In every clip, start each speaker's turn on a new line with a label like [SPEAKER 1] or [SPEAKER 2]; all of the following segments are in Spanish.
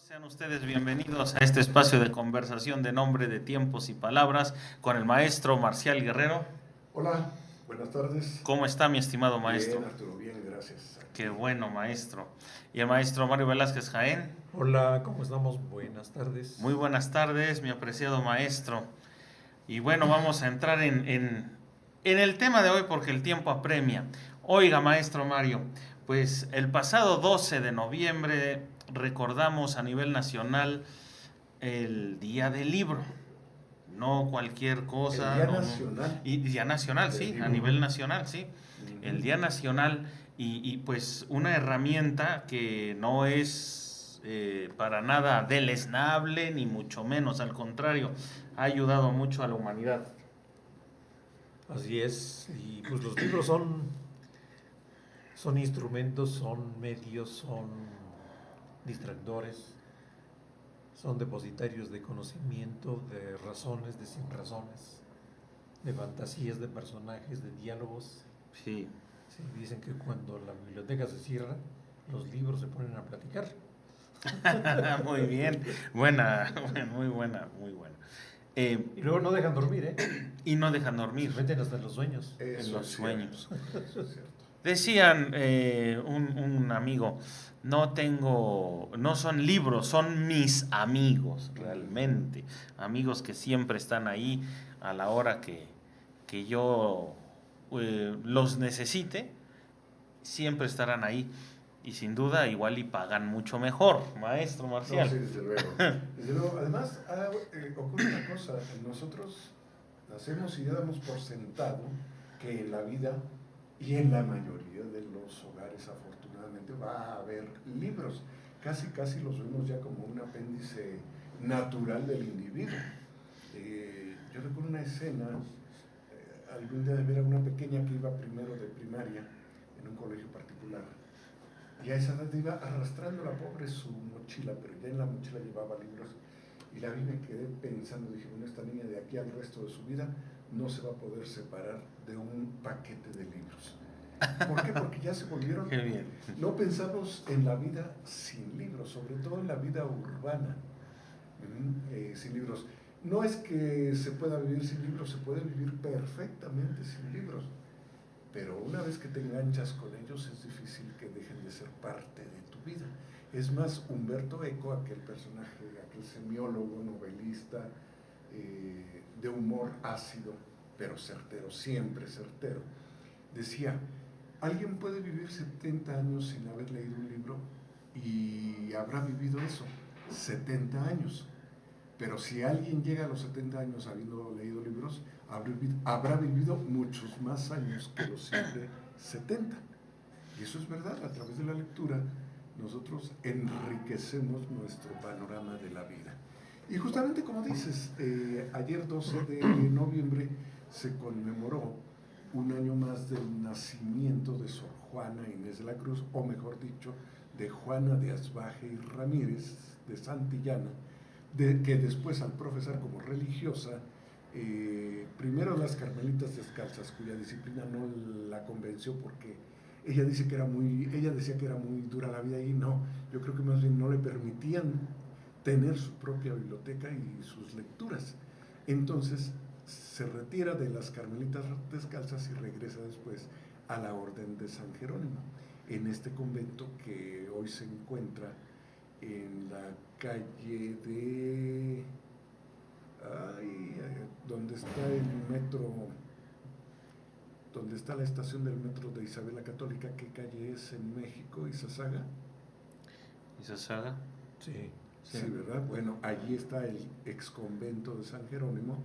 [SPEAKER 1] Sean ustedes bienvenidos a este espacio de conversación de nombre de tiempos y palabras con el maestro Marcial Guerrero.
[SPEAKER 2] Hola, buenas tardes.
[SPEAKER 1] ¿Cómo está, mi estimado maestro?
[SPEAKER 2] Bien, Arturo, bien, gracias.
[SPEAKER 1] Qué bueno, maestro. Y el maestro Mario Velázquez Jaén.
[SPEAKER 3] Hola, ¿cómo estamos? Buenas tardes.
[SPEAKER 1] Muy buenas tardes, mi apreciado maestro. Y bueno, vamos a entrar en el tema de hoy porque el tiempo apremia. Oiga, maestro Mario, pues el pasado 12 de noviembre recordamos a nivel nacional el Día del Libro. No cualquier cosa.
[SPEAKER 2] El Día
[SPEAKER 1] no,
[SPEAKER 2] Nacional.
[SPEAKER 1] Y Día Nacional,
[SPEAKER 2] del
[SPEAKER 1] sí,
[SPEAKER 2] Libro.
[SPEAKER 1] a nivel nacional, sí. El Día Nacional y pues una herramienta que no es para nada deleznable, ni mucho menos, al contrario, ha ayudado mucho a la humanidad.
[SPEAKER 3] Así es, y pues los libros son instrumentos, son medios, son distractores, son depositarios de conocimiento, de razones, de sinrazones, de fantasías, de personajes, de diálogos.
[SPEAKER 1] Sí.
[SPEAKER 3] Sí, dicen que cuando la biblioteca se cierra, los libros se ponen a platicar.
[SPEAKER 1] Muy bien, buena, muy buena, muy buena.
[SPEAKER 3] Y luego no dejan dormir, ¿eh?
[SPEAKER 1] Y no dejan dormir.
[SPEAKER 3] Se meten hasta en los sueños.
[SPEAKER 1] En los sueños.
[SPEAKER 2] Eso es cierto.
[SPEAKER 1] Decían un amigo, no son libros, son mis amigos, realmente. Amigos que siempre están ahí a la hora que yo los necesite, siempre estarán ahí. Y sin duda, igual y pagan mucho mejor, maestro Marcial.
[SPEAKER 2] No, sí, desde luego. Desde luego. Además, ocurre una cosa, nosotros nacemos y ya damos por sentado que en la vida y en la mayoría de los hogares, afortunadamente, va a haber libros. Casi los vemos ya como un apéndice natural del individuo. Yo recuerdo una escena, algún día de ver a una pequeña que iba primero de primaria en un colegio particular. Y a esa edad iba arrastrando la pobre su mochila, pero ya en la mochila llevaba libros. Y la vi y me quedé pensando, dije, bueno, esta niña de aquí al resto de su vida no se va a poder separar de un paquete de libros. ¿Por qué? Porque ya se volvieron...
[SPEAKER 1] Qué bien.
[SPEAKER 2] No pensamos en la vida sin libros, sobre todo en la vida urbana, sin libros. No es que se pueda vivir sin libros, se puede vivir perfectamente sin libros. Pero una vez que te enganchas con ellos es difícil que dejen de ser parte de tu vida. Es más, Humberto Eco, aquel personaje, aquel semiólogo, novelista, de humor ácido, pero certero, siempre certero, decía, alguien puede vivir 70 años sin haber leído un libro y habrá vivido eso, 70 años. Pero si alguien llega a los 70 años habiendo leído libros, habrá vivido muchos más años que los simples 70. Y eso es verdad, a través de la lectura nosotros enriquecemos nuestro panorama de la vida. Y justamente como dices, ayer 12 de noviembre se conmemoró un año más del nacimiento de Sor Juana Inés de la Cruz, o mejor dicho, de Juana de Asbaje y Ramírez de Santillana, que después al profesar como religiosa, primero las Carmelitas Descalzas, cuya disciplina no la convenció porque ella decía que era muy dura la vida y no, yo creo que más bien no le permitían tener su propia biblioteca y sus lecturas. Entonces se retira de las Carmelitas Descalzas y regresa después a la Orden de San Jerónimo, en este convento que hoy se encuentra en la calle de... donde está el metro, donde está la estación del metro de Isabel la Católica. ¿Qué calle es en México? ¿Izazaga?
[SPEAKER 1] ¿Izazaga?
[SPEAKER 3] Sí.
[SPEAKER 2] Sí, ¿verdad? Bueno, allí está el ex convento de San Jerónimo.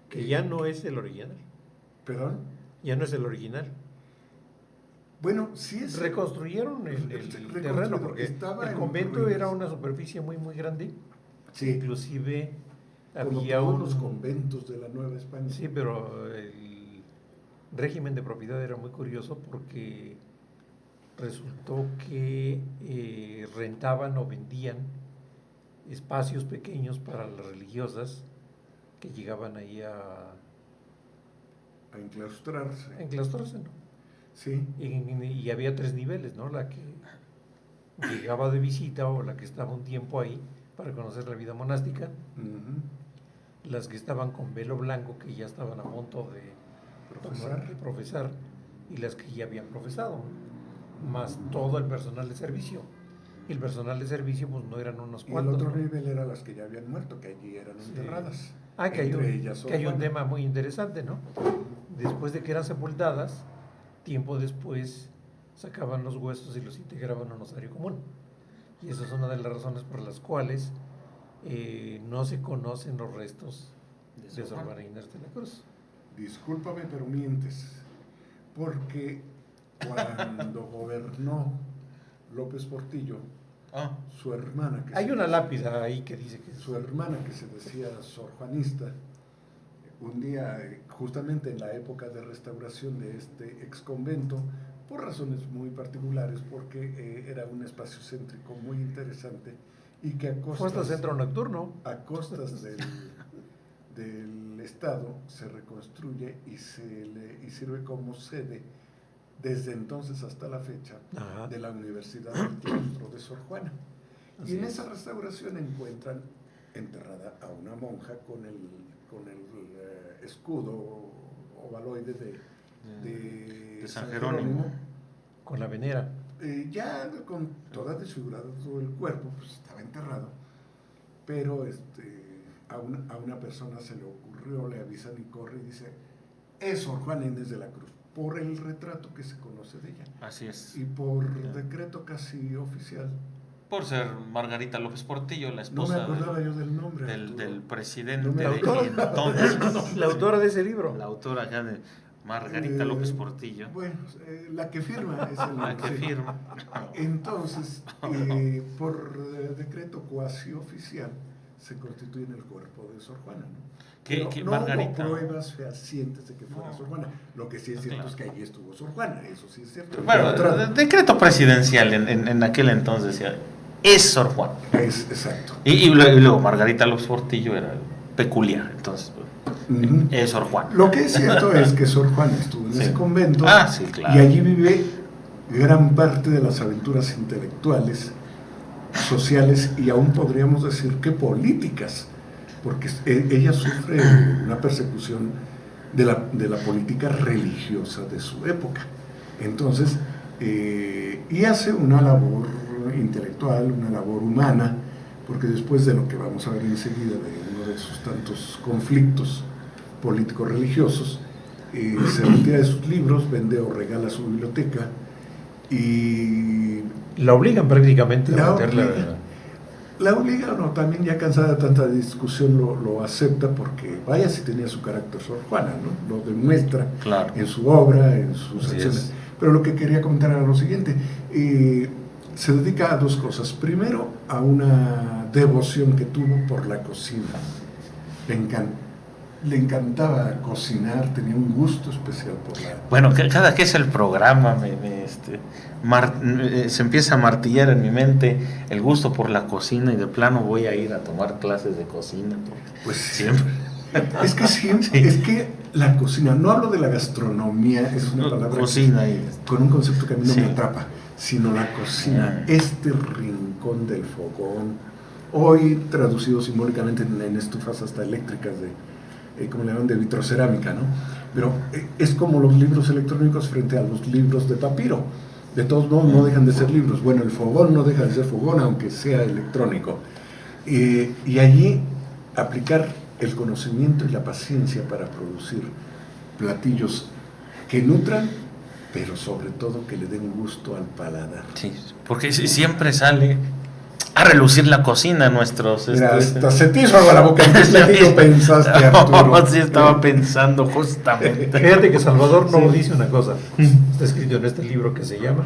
[SPEAKER 3] Que ya no es el original.
[SPEAKER 2] ¿Perdón?
[SPEAKER 3] Ya no es el original.
[SPEAKER 2] Bueno, sí es...
[SPEAKER 3] Reconstruyeron el terreno, porque el convento era una superficie muy, muy grande.
[SPEAKER 2] Sí.
[SPEAKER 3] Inclusive
[SPEAKER 2] como
[SPEAKER 3] había
[SPEAKER 2] todos los conventos de la Nueva España.
[SPEAKER 3] Sí, pero el régimen de propiedad era muy curioso porque resultó que rentaban o vendían espacios pequeños para las religiosas que llegaban ahí a
[SPEAKER 2] enclaustrarse.
[SPEAKER 3] A enclaustrarse, ¿no?
[SPEAKER 2] Sí.
[SPEAKER 3] Y había 3 niveles, ¿no? La que llegaba de visita o la que estaba un tiempo ahí, para conocer la vida monástica,
[SPEAKER 2] Ujú.
[SPEAKER 3] las que estaban con velo blanco, que ya estaban a punto de profesar, y las que ya habían profesado, más todo el personal de servicio. Y el personal de servicio, pues no eran unos
[SPEAKER 2] Y el
[SPEAKER 3] cuantos,
[SPEAKER 2] otro
[SPEAKER 3] ¿no?
[SPEAKER 2] nivel era las que ya habían muerto, que allí eran
[SPEAKER 3] Sí.
[SPEAKER 2] enterradas.
[SPEAKER 3] Que hay,
[SPEAKER 2] Entre ellas
[SPEAKER 3] que hay un
[SPEAKER 2] Juana.
[SPEAKER 3] tema muy interesante, ¿no? Después de que eran sepultadas, tiempo después sacaban los huesos y los integraban a un osario común. Y esa es una de las razones por las cuales no se conocen los restos de Sor Juana Inés de la Cruz.
[SPEAKER 2] Discúlpame, pero mientes. Porque cuando gobernó López Portillo, su hermana, que
[SPEAKER 3] Hay
[SPEAKER 2] se
[SPEAKER 3] una
[SPEAKER 2] decía-
[SPEAKER 3] lápida ahí que dice que
[SPEAKER 2] su hermana, que se decía Sor Juanista, un día, justamente en la época de restauración de este ex convento, por razones muy particulares, porque era un espacio céntrico muy interesante y que
[SPEAKER 3] fue hasta centro nocturno.
[SPEAKER 2] a costas del Estado se reconstruye y sirve como sede desde entonces hasta la fecha
[SPEAKER 3] Ajá.
[SPEAKER 2] de la Universidad del Claustro de Sor Juana.
[SPEAKER 3] Así
[SPEAKER 2] Y en
[SPEAKER 3] es.
[SPEAKER 2] esa restauración encuentran enterrada a una monja con el escudo ovaloide de
[SPEAKER 1] San Jerónimo.
[SPEAKER 3] Con la venera.
[SPEAKER 2] Ya con toda desfigurada todo el cuerpo, pues estaba enterrado, pero a una persona se le ocurrió, le avisan y corre y dice, es Sor Juana Inés de la Cruz, por el retrato que se conoce de ella.
[SPEAKER 1] Así es.
[SPEAKER 2] Y por decreto casi oficial.
[SPEAKER 1] Por ser Margarita López Portillo, la
[SPEAKER 2] No me
[SPEAKER 1] esposa
[SPEAKER 2] acordaba yo del nombre.
[SPEAKER 1] del presidente
[SPEAKER 2] No me
[SPEAKER 1] de
[SPEAKER 2] acordaba.
[SPEAKER 1] entonces.
[SPEAKER 3] La autora de ese libro.
[SPEAKER 1] La autora acá de Margarita López Portillo.
[SPEAKER 2] Bueno, la que firma es el
[SPEAKER 1] La que
[SPEAKER 2] sí.
[SPEAKER 1] firma.
[SPEAKER 2] Entonces, por decreto cuasi oficial, se constituye en el cuerpo de Sor Juana, ¿no? Pero
[SPEAKER 1] Que
[SPEAKER 2] no
[SPEAKER 1] Margarita.
[SPEAKER 2] hubo pruebas fehacientes de que fuera
[SPEAKER 1] No.
[SPEAKER 2] Sor Juana. Lo que sí es cierto
[SPEAKER 1] Claro.
[SPEAKER 2] es que allí estuvo Sor Juana, eso sí es cierto.
[SPEAKER 1] Bueno, decreto presidencial en aquel entonces decía, es Sor Juana.
[SPEAKER 2] Exacto.
[SPEAKER 1] Y luego Margarita López Portillo era peculiar, entonces
[SPEAKER 2] Ujú.
[SPEAKER 1] es Sor Juana.
[SPEAKER 2] Lo que es cierto es que Sor Juana estuvo en
[SPEAKER 1] Sí.
[SPEAKER 2] ese convento
[SPEAKER 1] Sí, claro.
[SPEAKER 2] y allí vive gran parte de las aventuras intelectuales, sociales y aún podríamos decir que políticas, porque ella sufre una persecución de la política religiosa de su época. Entonces, y hace una labor intelectual, una labor humana, porque después de lo que vamos a ver enseguida de uno de sus tantos conflictos políticos religiosos, se retira de sus libros, vende o regala su biblioteca y
[SPEAKER 3] La obligan prácticamente a
[SPEAKER 2] La
[SPEAKER 3] meterla.
[SPEAKER 2] obligan. la obliga, no, también ya cansada de tanta discusión lo acepta porque vaya si tenía su carácter Sor Juana, ¿no? Lo demuestra
[SPEAKER 1] Claro.
[SPEAKER 2] en su obra, en sus
[SPEAKER 3] Así
[SPEAKER 2] acciones.
[SPEAKER 3] es.
[SPEAKER 2] Pero lo que quería comentar era lo siguiente, se dedica a dos cosas. Primero, a una devoción que tuvo por la cocina. Le encantaba cocinar, tenía un gusto especial por la...
[SPEAKER 1] Bueno, cada que es el programa se empieza a martillar en mi mente el gusto por la cocina y de plano voy a ir a tomar clases de cocina. Porque
[SPEAKER 2] Pues
[SPEAKER 1] siempre.
[SPEAKER 2] Es que siempre,
[SPEAKER 1] Sí.
[SPEAKER 2] es que la cocina, no hablo de la gastronomía, es una palabra
[SPEAKER 1] Cocina y
[SPEAKER 2] con un concepto que a mí no
[SPEAKER 1] Sí.
[SPEAKER 2] me atrapa, sino la cocina,
[SPEAKER 1] Mm.
[SPEAKER 2] este rincón del fogón, hoy traducido simbólicamente en estufas hasta eléctricas como le llaman, de vitrocerámica, ¿no? Pero es como los libros electrónicos frente a los libros de papiro. De todos modos no dejan de ser libros. Bueno, el fogón no deja de ser fogón, aunque sea electrónico. Y allí aplicar el conocimiento y la paciencia para producir platillos que nutran, pero sobre todo que le den gusto al paladar.
[SPEAKER 1] sí, porque siempre sale a relucir la cocina nuestros.
[SPEAKER 2] Mira, hasta se te hizo agua la boca. ¿En qué platillo pensaste, Arturo?
[SPEAKER 1] Sí, estaba pensando justamente.
[SPEAKER 3] Fíjate que Salvador no
[SPEAKER 2] Sí.
[SPEAKER 3] dice una cosa. Está escrito en este libro que se llama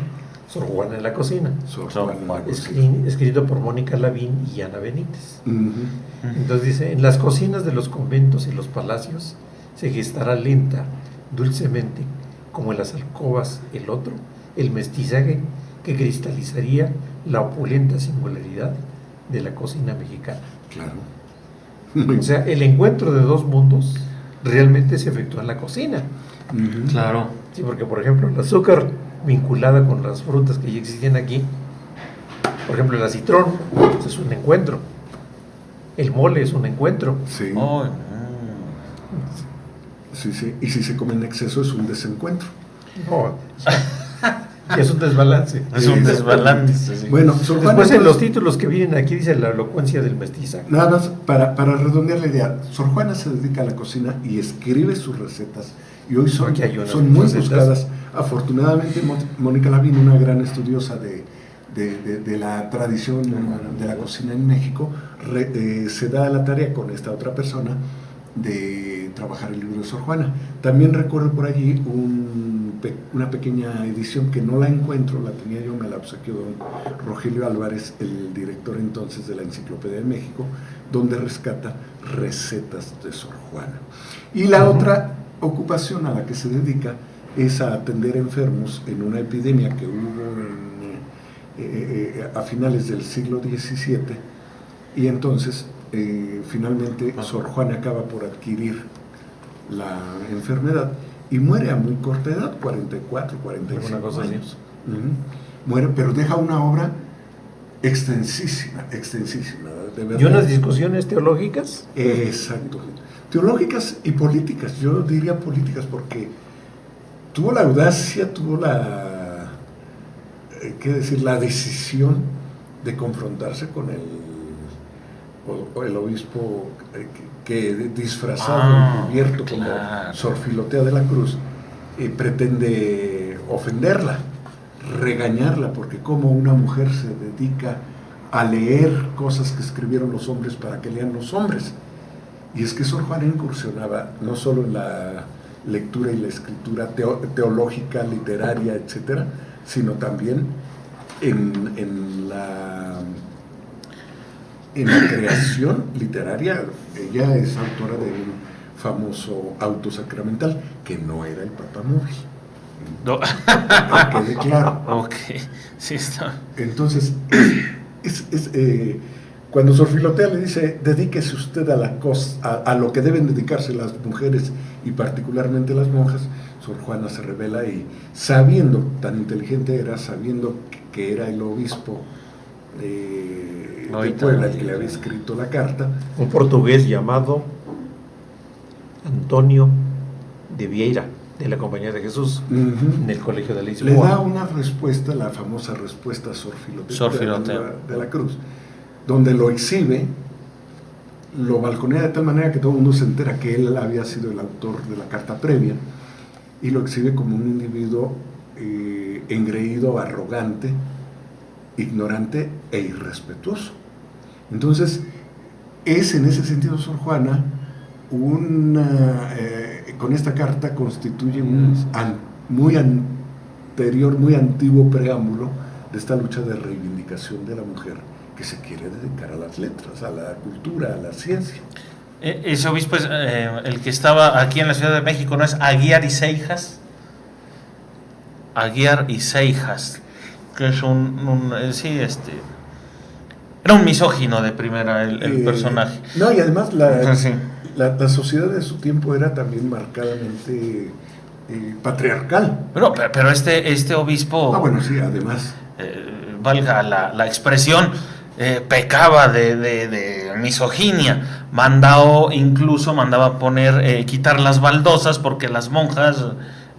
[SPEAKER 3] Sor Juana en la cocina.
[SPEAKER 2] Sor
[SPEAKER 1] Sor
[SPEAKER 2] Juana,
[SPEAKER 1] Juana.
[SPEAKER 3] Escrito por Mónica Lavín y Ana Benítez.
[SPEAKER 2] Ujú.
[SPEAKER 3] Entonces dice, en las cocinas de los conventos y los palacios se gestará lenta, dulcemente, como en las alcobas el otro, el mestizaje que cristalizaría la opulenta singularidad de la cocina mexicana.
[SPEAKER 2] Claro.
[SPEAKER 3] O sea, el encuentro de dos mundos realmente se efectúa en la cocina.
[SPEAKER 2] Ujú.
[SPEAKER 1] Claro.
[SPEAKER 3] Sí, porque por ejemplo el azúcar vinculada con las frutas que ya existían aquí, por ejemplo el acitrón, pues, es un encuentro. El mole es un encuentro.
[SPEAKER 2] Sí,
[SPEAKER 1] Oh,
[SPEAKER 2] sí, sí. Y si se come en exceso es un desencuentro.
[SPEAKER 3] No, y es un desbalance.
[SPEAKER 1] es un desbalance. Sí.
[SPEAKER 2] Bueno, Sor Juana,
[SPEAKER 3] Después en
[SPEAKER 2] entonces,
[SPEAKER 3] los títulos que vienen aquí dice la elocuencia del mestizaje.
[SPEAKER 2] nada más para redondear la idea, Sor Juana se dedica a la cocina y escribe sus recetas. Y hoy son,
[SPEAKER 3] Aquí hay unas
[SPEAKER 2] son muy
[SPEAKER 3] recetas.
[SPEAKER 2] buscadas. Afortunadamente, Mónica Lavín, una gran estudiosa de la tradición de la cocina en México, se da la tarea con esta otra persona de trabajar el libro de Sor Juana. También recuerdo por allí una pequeña edición que no la encuentro, la tenía yo, me la obsequió don Rogelio Álvarez, el director entonces de la Enciclopedia de México, donde rescata recetas de Sor Juana. Y la otra ocupación a la que se dedica es a atender enfermos en una epidemia que hubo a finales del siglo XVII, y entonces finalmente Sor Juana acaba por adquirir la enfermedad y muere a muy corta edad, 44, 45 años. Muere, pero deja una obra extensísima, de verdad.
[SPEAKER 3] ¿Y unas discusiones teológicas?
[SPEAKER 2] Exacto. Teológicas y políticas, yo diría políticas, porque tuvo la audacia, tuvo la, la decisión de confrontarse con el obispo que disfrazado, cubierto como Sor Filotea de la Cruz, pretende ofenderla, regañarla, porque como una mujer se dedica a leer cosas que escribieron los hombres para que lean los hombres. Y es que Sor Juana incursionaba no solo en la lectura y la escritura teológica, literaria, etcétera, sino también en la creación literaria. Ella es autora de un famoso auto sacramental que no era el Papa Móvil.
[SPEAKER 1] No.
[SPEAKER 2] Que quede claro.
[SPEAKER 1] Ok, sí está.
[SPEAKER 2] Entonces, cuando Sor Filotea le dice, dedíquese usted a lo que deben dedicarse las mujeres y particularmente las monjas, Sor Juana se revela y, sabiendo, tan inteligente era, sabiendo que era el obispo de Puebla el que le había escrito la carta,
[SPEAKER 3] un portugués llamado Antonio de Vieira, de la Compañía de Jesús, en el Colegio de Lisboa.
[SPEAKER 2] Le da una respuesta, la famosa respuesta a Sor Filotea de la Cruz, donde lo exhibe, lo balconea de tal manera que todo el mundo se entera que él había sido el autor de la carta previa, y lo exhibe como un individuo engreído, arrogante, ignorante e irrespetuoso. Entonces, es en ese sentido Sor Juana, con esta carta constituye un muy anterior, muy antiguo preámbulo de esta lucha de reivindicación de la mujer que se quiere dedicar a las letras, a la cultura, a la ciencia.
[SPEAKER 1] Ese obispo es el que estaba aquí en la Ciudad de México, ¿no es Aguiar y Seijas? Aguiar y Seijas, que es era un misógino de primera el personaje.
[SPEAKER 2] No, y además
[SPEAKER 1] Sí.
[SPEAKER 2] la sociedad de su tiempo era también marcadamente patriarcal.
[SPEAKER 1] Pero este obispo,
[SPEAKER 2] Bueno, sí, además.
[SPEAKER 1] valga la expresión, pecaba de misoginia. Mandaba poner, quitar las baldosas porque las monjas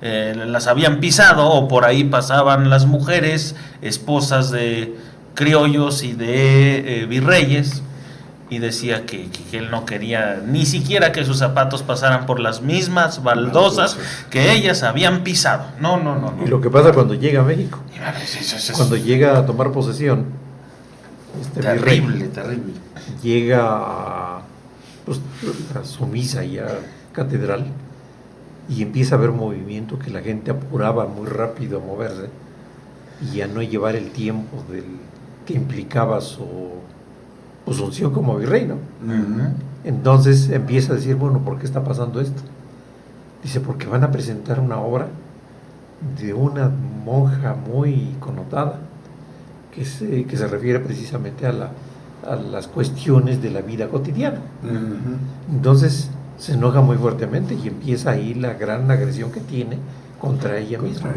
[SPEAKER 1] las habían pisado, o por ahí pasaban las mujeres, esposas de criollos y de virreyes, y decía que él no quería ni siquiera que sus zapatos pasaran por las mismas baldosas que ellas habían pisado. No.
[SPEAKER 3] Y lo que pasa cuando llega a México, cuando llega a tomar posesión,
[SPEAKER 1] terrible.
[SPEAKER 3] Llega pues, a su misa y a catedral, y empieza a haber movimiento, que la gente apuraba muy rápido a moverse y a no llevar el tiempo que implicaba su unción como virrey, ¿no?
[SPEAKER 1] Uh-huh.
[SPEAKER 3] Entonces empieza a decir, bueno, ¿por qué está pasando esto? Dice, porque van a presentar una obra de una monja muy connotada, que se refiere precisamente a las cuestiones de la vida cotidiana.
[SPEAKER 2] Uh-huh.
[SPEAKER 3] Entonces se enoja muy fuertemente y empieza ahí la gran agresión que tiene contra ella misma.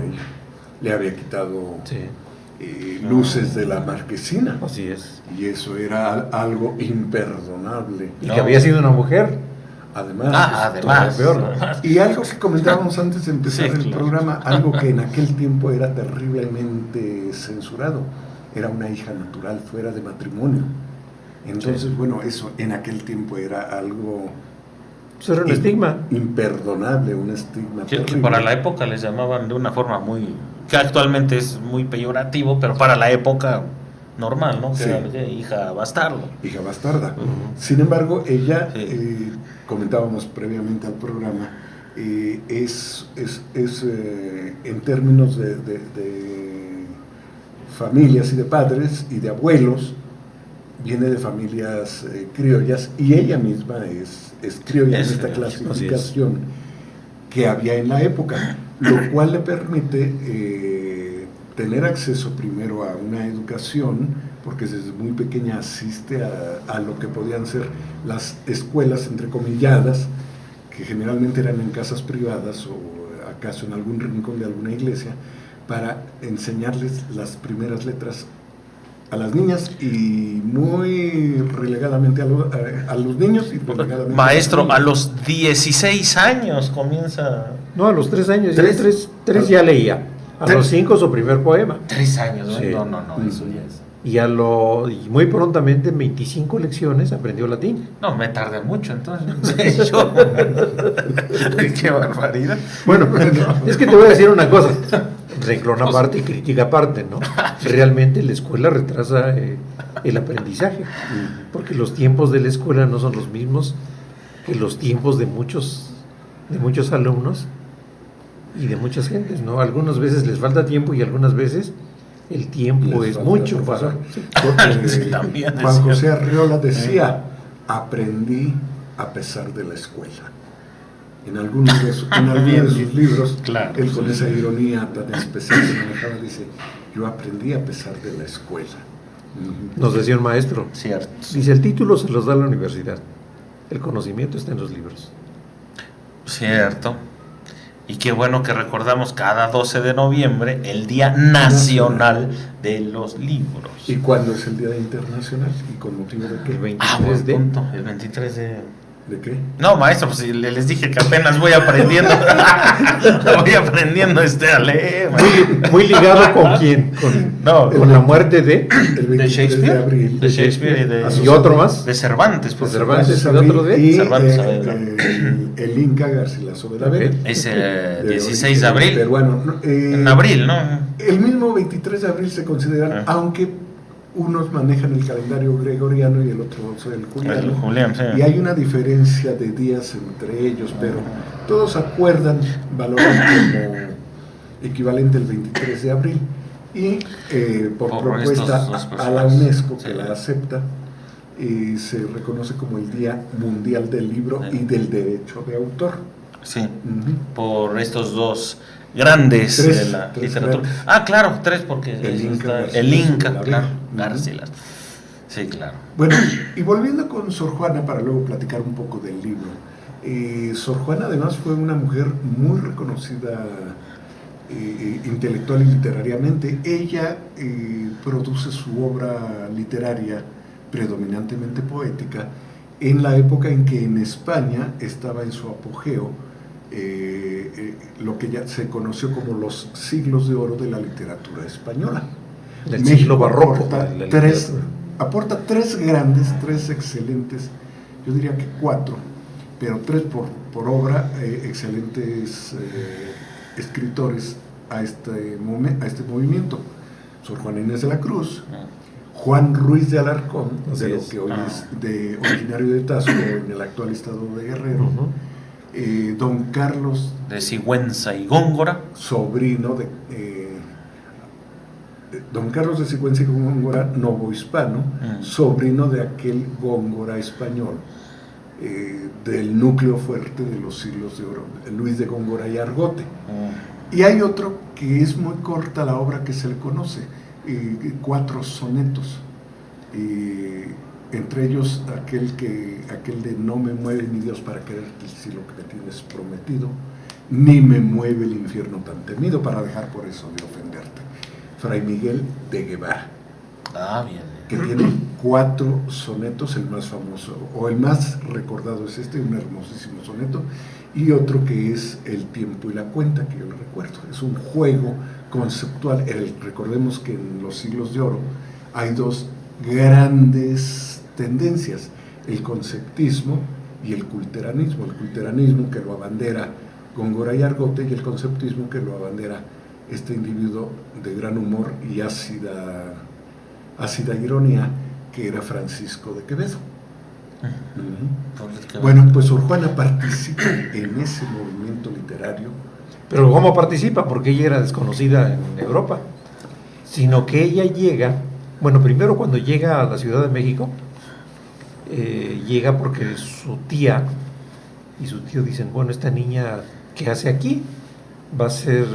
[SPEAKER 2] Le había quitado
[SPEAKER 3] sí.
[SPEAKER 2] luces de la marquesina.
[SPEAKER 3] Así es.
[SPEAKER 2] Y eso era algo imperdonable.
[SPEAKER 3] Y que había sido una mujer.
[SPEAKER 2] Además,
[SPEAKER 1] además.
[SPEAKER 3] Peor, ¿no?
[SPEAKER 2] Y algo que comentábamos antes de empezar
[SPEAKER 1] Sí,
[SPEAKER 2] el
[SPEAKER 1] claro.
[SPEAKER 2] programa, algo que en aquel tiempo era terriblemente censurado, era una hija natural fuera de matrimonio. Entonces,
[SPEAKER 3] Sí.
[SPEAKER 2] bueno, eso en aquel tiempo era algo
[SPEAKER 3] Eso era un estigma.
[SPEAKER 2] imperdonable, un estigma
[SPEAKER 1] Que
[SPEAKER 2] terrible.
[SPEAKER 1] para la época les llamaban de una forma muy, que actualmente es muy peyorativo, pero para la época normal, ¿no? Que
[SPEAKER 2] Sí.
[SPEAKER 1] era hija bastardo.
[SPEAKER 2] Hija bastarda.
[SPEAKER 1] Ujú.
[SPEAKER 2] Sin embargo, ella,
[SPEAKER 1] Sí.
[SPEAKER 2] comentábamos previamente al programa, en términos de familias y de padres y de abuelos, viene de familias criollas, y ella misma es criolla en
[SPEAKER 1] Es
[SPEAKER 2] esta
[SPEAKER 1] criolla,
[SPEAKER 2] clasificación que había en la época, lo cual le permite tener acceso primero a una educación, porque desde muy pequeña asiste a lo que podían ser las escuelas entrecomilladas, que generalmente eran en casas privadas o acaso en algún rincón de alguna iglesia, para enseñarles las primeras letras a las niñas y muy relegadamente a los niños y relegadamente
[SPEAKER 1] Maestro, a
[SPEAKER 2] los
[SPEAKER 1] los 16 años comienza...
[SPEAKER 3] No, a los 3 años.
[SPEAKER 1] ¿Tres?
[SPEAKER 3] Tres ya leía. A los 5 su primer poema.
[SPEAKER 1] 3 años, ¿no?
[SPEAKER 3] Sí.
[SPEAKER 1] No, eso ya es...
[SPEAKER 3] Y muy prontamente, en 25 lecciones, aprendió latín.
[SPEAKER 1] No, me tardé mucho, entonces. Yo... Qué barbaridad.
[SPEAKER 3] Bueno, es que te voy a decir una cosa. Renglón aparte y crítica aparte, ¿no? Realmente la escuela retrasa el aprendizaje. Porque los tiempos de la escuela no son los mismos que los tiempos de muchos alumnos y de muchas gentes, ¿no? Algunas veces les falta tiempo y algunas veces el tiempo
[SPEAKER 2] Les
[SPEAKER 3] es
[SPEAKER 2] falta
[SPEAKER 3] mucho.
[SPEAKER 2] profesor.
[SPEAKER 3] Sí.
[SPEAKER 2] Porque
[SPEAKER 1] Sí, también es
[SPEAKER 2] Juan José
[SPEAKER 1] cierto.
[SPEAKER 2] Arriola decía, aprendí a pesar de la escuela. En algunos de sus libros,
[SPEAKER 1] Claro,
[SPEAKER 2] él con
[SPEAKER 1] sí.
[SPEAKER 2] esa ironía tan especial que manejaba dice, yo aprendí a pesar de la escuela. Ujú.
[SPEAKER 3] Nos decía un maestro.
[SPEAKER 1] Cierto.
[SPEAKER 3] Dice, el título se los da la universidad. El conocimiento está en los libros.
[SPEAKER 1] Cierto. Y qué bueno que recordamos cada 12 de noviembre el Día Nacional de los Libros.
[SPEAKER 2] ¿Y cuándo es el Día Internacional? ¿Y con motivo de
[SPEAKER 3] El
[SPEAKER 2] qué?
[SPEAKER 3] 23 de...
[SPEAKER 1] punto. El 23 de...
[SPEAKER 2] ¿De qué?
[SPEAKER 1] No, maestro, pues les dije que apenas voy aprendiendo. Voy aprendiendo a leer.
[SPEAKER 3] Muy ligado con quién, con la muerte de
[SPEAKER 2] El 23
[SPEAKER 1] Shakespeare.
[SPEAKER 2] de abril.
[SPEAKER 1] De Shakespeare y de...
[SPEAKER 3] y otro más.
[SPEAKER 1] De Cervantes, pues.
[SPEAKER 3] De Cervantes.
[SPEAKER 2] Cervantes
[SPEAKER 3] ¿y otro de?
[SPEAKER 2] y
[SPEAKER 1] Cervantes Saavedra.
[SPEAKER 2] el Inca Garcilaso de la Vega.
[SPEAKER 3] Ok.
[SPEAKER 1] Es
[SPEAKER 2] De
[SPEAKER 1] 16 de abril.
[SPEAKER 2] peruano, ¿no?
[SPEAKER 1] En abril, ¿no?
[SPEAKER 2] El mismo 23 de abril se consideran, aunque unos manejan el calendario gregoriano y el otro el juliano.
[SPEAKER 1] El Julián, sí.
[SPEAKER 2] Y hay una diferencia de días entre ellos, pero todos acuerdan, valoran como equivalente el 23 de abril. Y por propuesta
[SPEAKER 1] estos dos
[SPEAKER 2] a la
[SPEAKER 1] personas.
[SPEAKER 2] UNESCO, que
[SPEAKER 1] Sí.
[SPEAKER 2] la acepta, se reconoce como el Día Mundial del Libro
[SPEAKER 1] Sí.
[SPEAKER 2] y del Derecho de Autor.
[SPEAKER 1] Sí.
[SPEAKER 2] Ujú.
[SPEAKER 1] Por estos dos grandes
[SPEAKER 2] Tres,
[SPEAKER 1] de la
[SPEAKER 2] tres
[SPEAKER 1] literatura.
[SPEAKER 2] grandes.
[SPEAKER 1] Ah, claro, 3 porque
[SPEAKER 2] El
[SPEAKER 1] eso
[SPEAKER 2] Inca,
[SPEAKER 1] está- el
[SPEAKER 2] Garcilaso,
[SPEAKER 1] Inca,
[SPEAKER 2] la
[SPEAKER 1] claro,
[SPEAKER 2] Vega.
[SPEAKER 1] Garcilas. Sí, claro.
[SPEAKER 2] Bueno, y volviendo con Sor Juana para luego platicar un poco del libro. Sor Juana además fue una mujer muy reconocida intelectual y literariamente. Ella produce su obra literaria predominantemente poética en la época en que en España estaba en su apogeo lo que ya se conoció como los siglos de oro de la literatura española.
[SPEAKER 3] Del
[SPEAKER 2] México
[SPEAKER 3] siglo barroco.
[SPEAKER 2] aporta tres grandes, tres excelentes, yo diría que 4, pero 3 por obra, excelentes escritores a este movimiento. Sor Juana Inés de la Cruz, Juan Ruiz de Alarcón,
[SPEAKER 3] Así
[SPEAKER 2] de lo
[SPEAKER 3] es.
[SPEAKER 2] que hoy es originario de Tasco, en el actual estado de Guerrero, don Carlos
[SPEAKER 1] De Sigüenza y Góngora.
[SPEAKER 2] sobrino de don Carlos de Sigüenza y Góngora, novohispano, sobrino de aquel Góngora español, del núcleo fuerte de los siglos de oro, Luis de Góngora y Argote. Y hay otro que es muy corta la obra que se le conoce, 4 sonetos, entre ellos aquel de no me mueve ni Dios para quererte si lo que me tienes prometido, ni me mueve el infierno tan temido, para dejar por eso de ofenderte. Fray Miguel de Guevara,
[SPEAKER 1] Ah, bien.
[SPEAKER 2] que tiene 4 sonetos, el más famoso o el más recordado es este, un hermosísimo soneto, y otro que es El tiempo y la cuenta, que yo lo recuerdo. Es un juego conceptual. Recordemos que en los siglos de oro hay 2 grandes tendencias, el conceptismo y el culteranismo. El culteranismo, que lo abandera Góngora y Argote, y el conceptismo, que lo abandera este individuo de gran humor y ácida ironía, que era Francisco de Quevedo. Bueno, pues Sor Juana participa en ese movimiento literario.
[SPEAKER 3] Pero ¿cómo participa? Porque ella era desconocida en Europa, sino que ella llega, bueno, primero cuando llega a la Ciudad de México, llega porque su tía y su tío dicen, bueno, esta niña, ¿qué hace aquí? Va a ser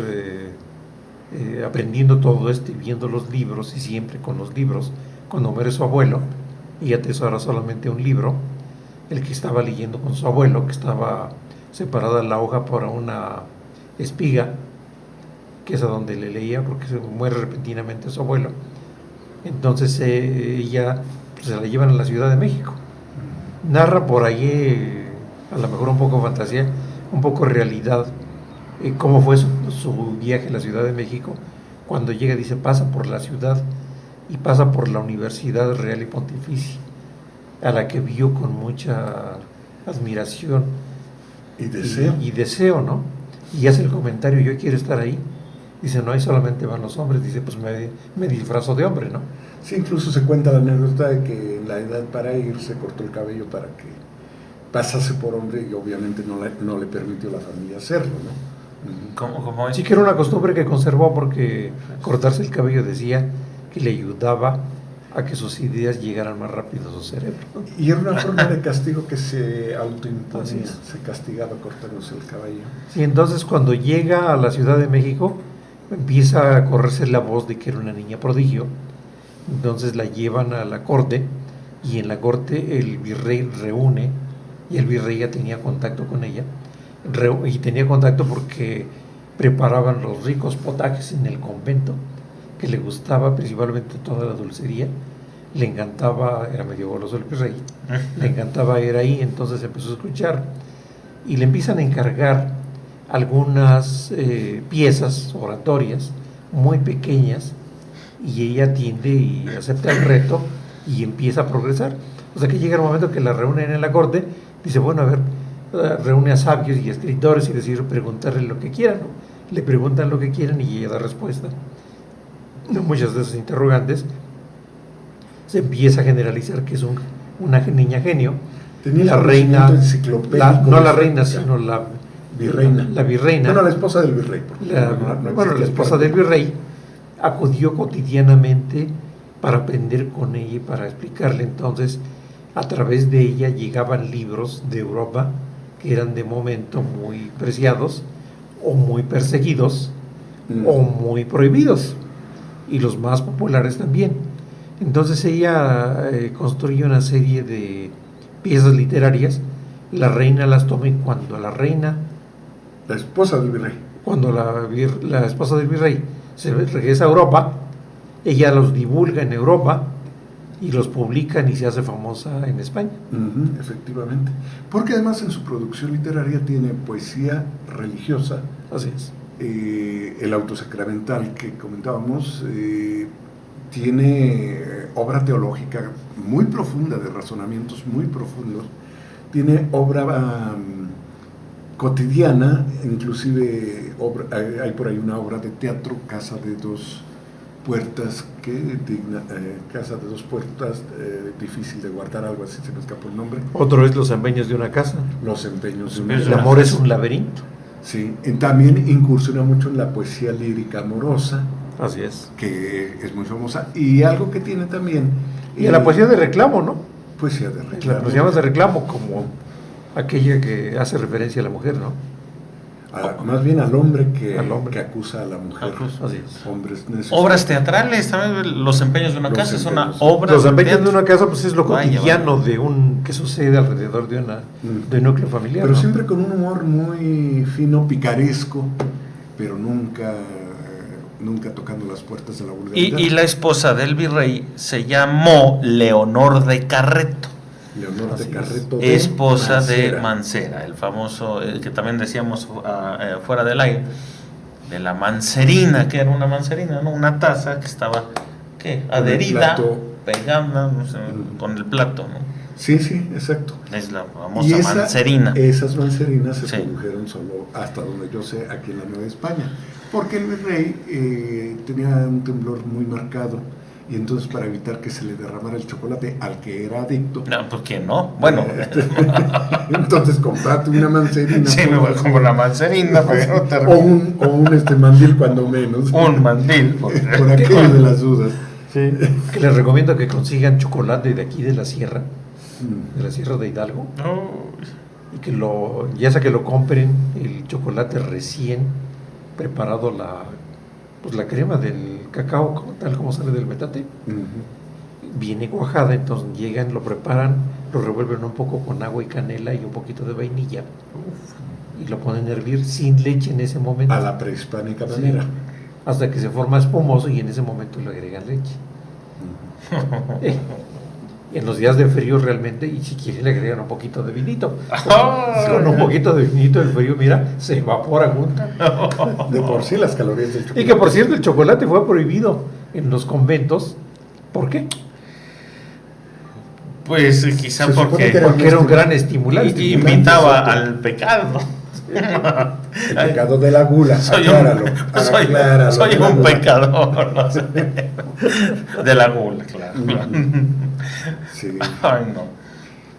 [SPEAKER 3] aprendiendo todo esto y viendo los libros, y siempre con los libros. Cuando muere su abuelo, ella atesora solamente un libro, el que estaba leyendo con su abuelo, que estaba separada la hoja por una espiga, que es a donde le leía, porque se muere repentinamente su abuelo. Entonces ella pues, se la llevan a la Ciudad de México. Narra por ahí, a lo mejor un poco fantasía, un poco realidad, cómo fue su viaje a la Ciudad de México. Cuando llega, dice, pasa por la ciudad y pasa por la Universidad Real y Pontificia, a la que vio con mucha admiración y deseo, ¿no? Y hace el comentario, yo quiero estar ahí. Dice, no, ahí solamente van los hombres. Dice, pues me disfrazo de hombre, ¿no?
[SPEAKER 2] Sí, incluso se cuenta la anécdota de que en la edad para ir se cortó el cabello para que pasase por hombre, y obviamente no le permitió a la familia hacerlo, ¿no?
[SPEAKER 1] ¿Cómo es?
[SPEAKER 3] Sí, que era una costumbre que conservó, porque cortarse el cabello decía que le ayudaba a que sus ideas llegaran más rápido a su cerebro, ¿no?
[SPEAKER 2] Y era una forma de castigo que se autoimponía, se castigaba cortándose el cabello.
[SPEAKER 3] Sí, entonces cuando llega a la Ciudad de México, empieza a correrse la voz de que era una niña prodigio. Entonces la llevan a la corte, y en la corte el virrey reúne, y el virrey ya tenía contacto con ella, y tenía contacto porque preparaban los ricos potajes en el convento, que le gustaba principalmente toda la dulcería, le encantaba, era medio goloso el virrey, le encantaba ir ahí. Entonces empezó a escuchar, y le empiezan a encargar algunas piezas oratorias muy pequeñas, y ella atiende y acepta el reto y empieza a progresar. O sea que llega el momento que la reúnen en la corte, dice, bueno, a ver, reúne a sabios y escritores y decide preguntarle lo que quieran, ¿no? Le preguntan lo que quieran y ella da respuesta. Muchas de esas interrogantes se empieza a generalizar que es una niña genio.
[SPEAKER 2] Tenía
[SPEAKER 3] la reina, no la reina, sino la
[SPEAKER 2] virreina.
[SPEAKER 3] La virreina.
[SPEAKER 2] Bueno, la esposa del virrey.
[SPEAKER 3] La esposa del virrey acudió cotidianamente para aprender con ella y para explicarle. Entonces, a través de ella llegaban libros de Europa que eran de momento muy preciados, o muy perseguidos, o muy prohibidos, y los más populares también. Entonces ella construye una serie de piezas literarias. La reina las toma, y cuando la reina,
[SPEAKER 2] la esposa del virrey,
[SPEAKER 3] cuando la esposa del virrey se regresa a Europa, ella los divulga en Europa y los publican, y se hace famosa en España.
[SPEAKER 2] Efectivamente, porque además en su producción literaria tiene poesía religiosa.
[SPEAKER 3] Así es.
[SPEAKER 2] El autosacramental que comentábamos, tiene obra teológica muy profunda, de razonamientos muy profundos, tiene obra cotidiana, inclusive hay por ahí una obra de teatro, Casa de dos puertas, Casa de dos puertas, difícil de guardar, algo así, se me escapó el nombre.
[SPEAKER 3] Otro es Los empeños de una casa.
[SPEAKER 2] Los empeños de una casa.
[SPEAKER 3] El amor es un laberinto.
[SPEAKER 2] Sí, también incursiona mucho en la poesía lírica amorosa.
[SPEAKER 3] Así es.
[SPEAKER 2] Que es muy famosa. Y algo que tiene también...
[SPEAKER 3] Y en la poesía de reclamo, ¿no?
[SPEAKER 2] Poesía de reclamo.
[SPEAKER 3] La poesía de reclamo, como aquella que hace referencia a la mujer, ¿no?
[SPEAKER 2] Más bien al hombre que acusa a la mujer.
[SPEAKER 3] Así es.
[SPEAKER 1] Obras teatrales, también Los empeños de una casa es una obra.
[SPEAKER 3] Los empeños de una casa, pues es lo cotidiano de que sucede alrededor de un núcleo familiar.
[SPEAKER 2] Pero
[SPEAKER 3] ¿no?
[SPEAKER 2] siempre con un humor muy fino, picaresco, pero nunca nunca tocando las puertas de la vulgaridad.
[SPEAKER 1] Y la esposa del virrey se llamó Leonor de Carreto.
[SPEAKER 2] Leonor de
[SPEAKER 3] Así
[SPEAKER 2] Carreto.
[SPEAKER 1] Esposa de Mancera, el famoso, que también decíamos fuera del aire, de la mancerina, que era una mancerina, ¿no? Una taza que estaba, ¿qué? Adherida, pegada, no sé, con el plato, ¿no?
[SPEAKER 2] Sí, exacto.
[SPEAKER 1] Es la famosa mancerina.
[SPEAKER 2] Esas mancerinas se
[SPEAKER 1] Sí.
[SPEAKER 2] produjeron solo, hasta donde yo sé, aquí en la Nueva España. Porque el virrey tenía un temblor muy marcado. Y entonces, para evitar que se le derramara el chocolate al que era adicto.
[SPEAKER 1] No, ¿por qué no? Bueno.
[SPEAKER 2] Entonces, comprate una mancerina.
[SPEAKER 1] Sí, me voy a comprar una mancerina.
[SPEAKER 2] O un mandil, cuando menos.
[SPEAKER 1] Un mandil.
[SPEAKER 2] Por aquello de las dudas.
[SPEAKER 3] Sí. Que les recomiendo que consigan chocolate de aquí de la sierra de Hidalgo. Y que ya sea que lo compren, el chocolate recién preparado, la crema del cacao, tal como sale del metate, viene cuajada, entonces llegan, lo preparan, lo revuelven un poco con agua y canela y un poquito de vainilla, y lo ponen a hervir sin leche en ese momento.
[SPEAKER 2] A la prehispánica manera.
[SPEAKER 3] Hasta que se forma espumoso y en ese momento le agregan leche. Y en los días de frío realmente, y si quieren le agregan un poquito de vinito. Con un poquito de vinito el frío, mira, se evapora junta.
[SPEAKER 2] De por sí las calorías del chocolate.
[SPEAKER 3] Y que por cierto el chocolate fue prohibido en los conventos. ¿Por qué?
[SPEAKER 1] Pues quizá
[SPEAKER 2] Se supone
[SPEAKER 1] porque
[SPEAKER 2] que
[SPEAKER 3] Porque era un gran estimulante.
[SPEAKER 1] y invitaba al pecado.
[SPEAKER 2] El pecado de la gula.
[SPEAKER 1] Soy
[SPEAKER 2] Acláralo.
[SPEAKER 1] un pecador, no sé. De la gula, claro.
[SPEAKER 2] Sí.
[SPEAKER 1] Ay, no.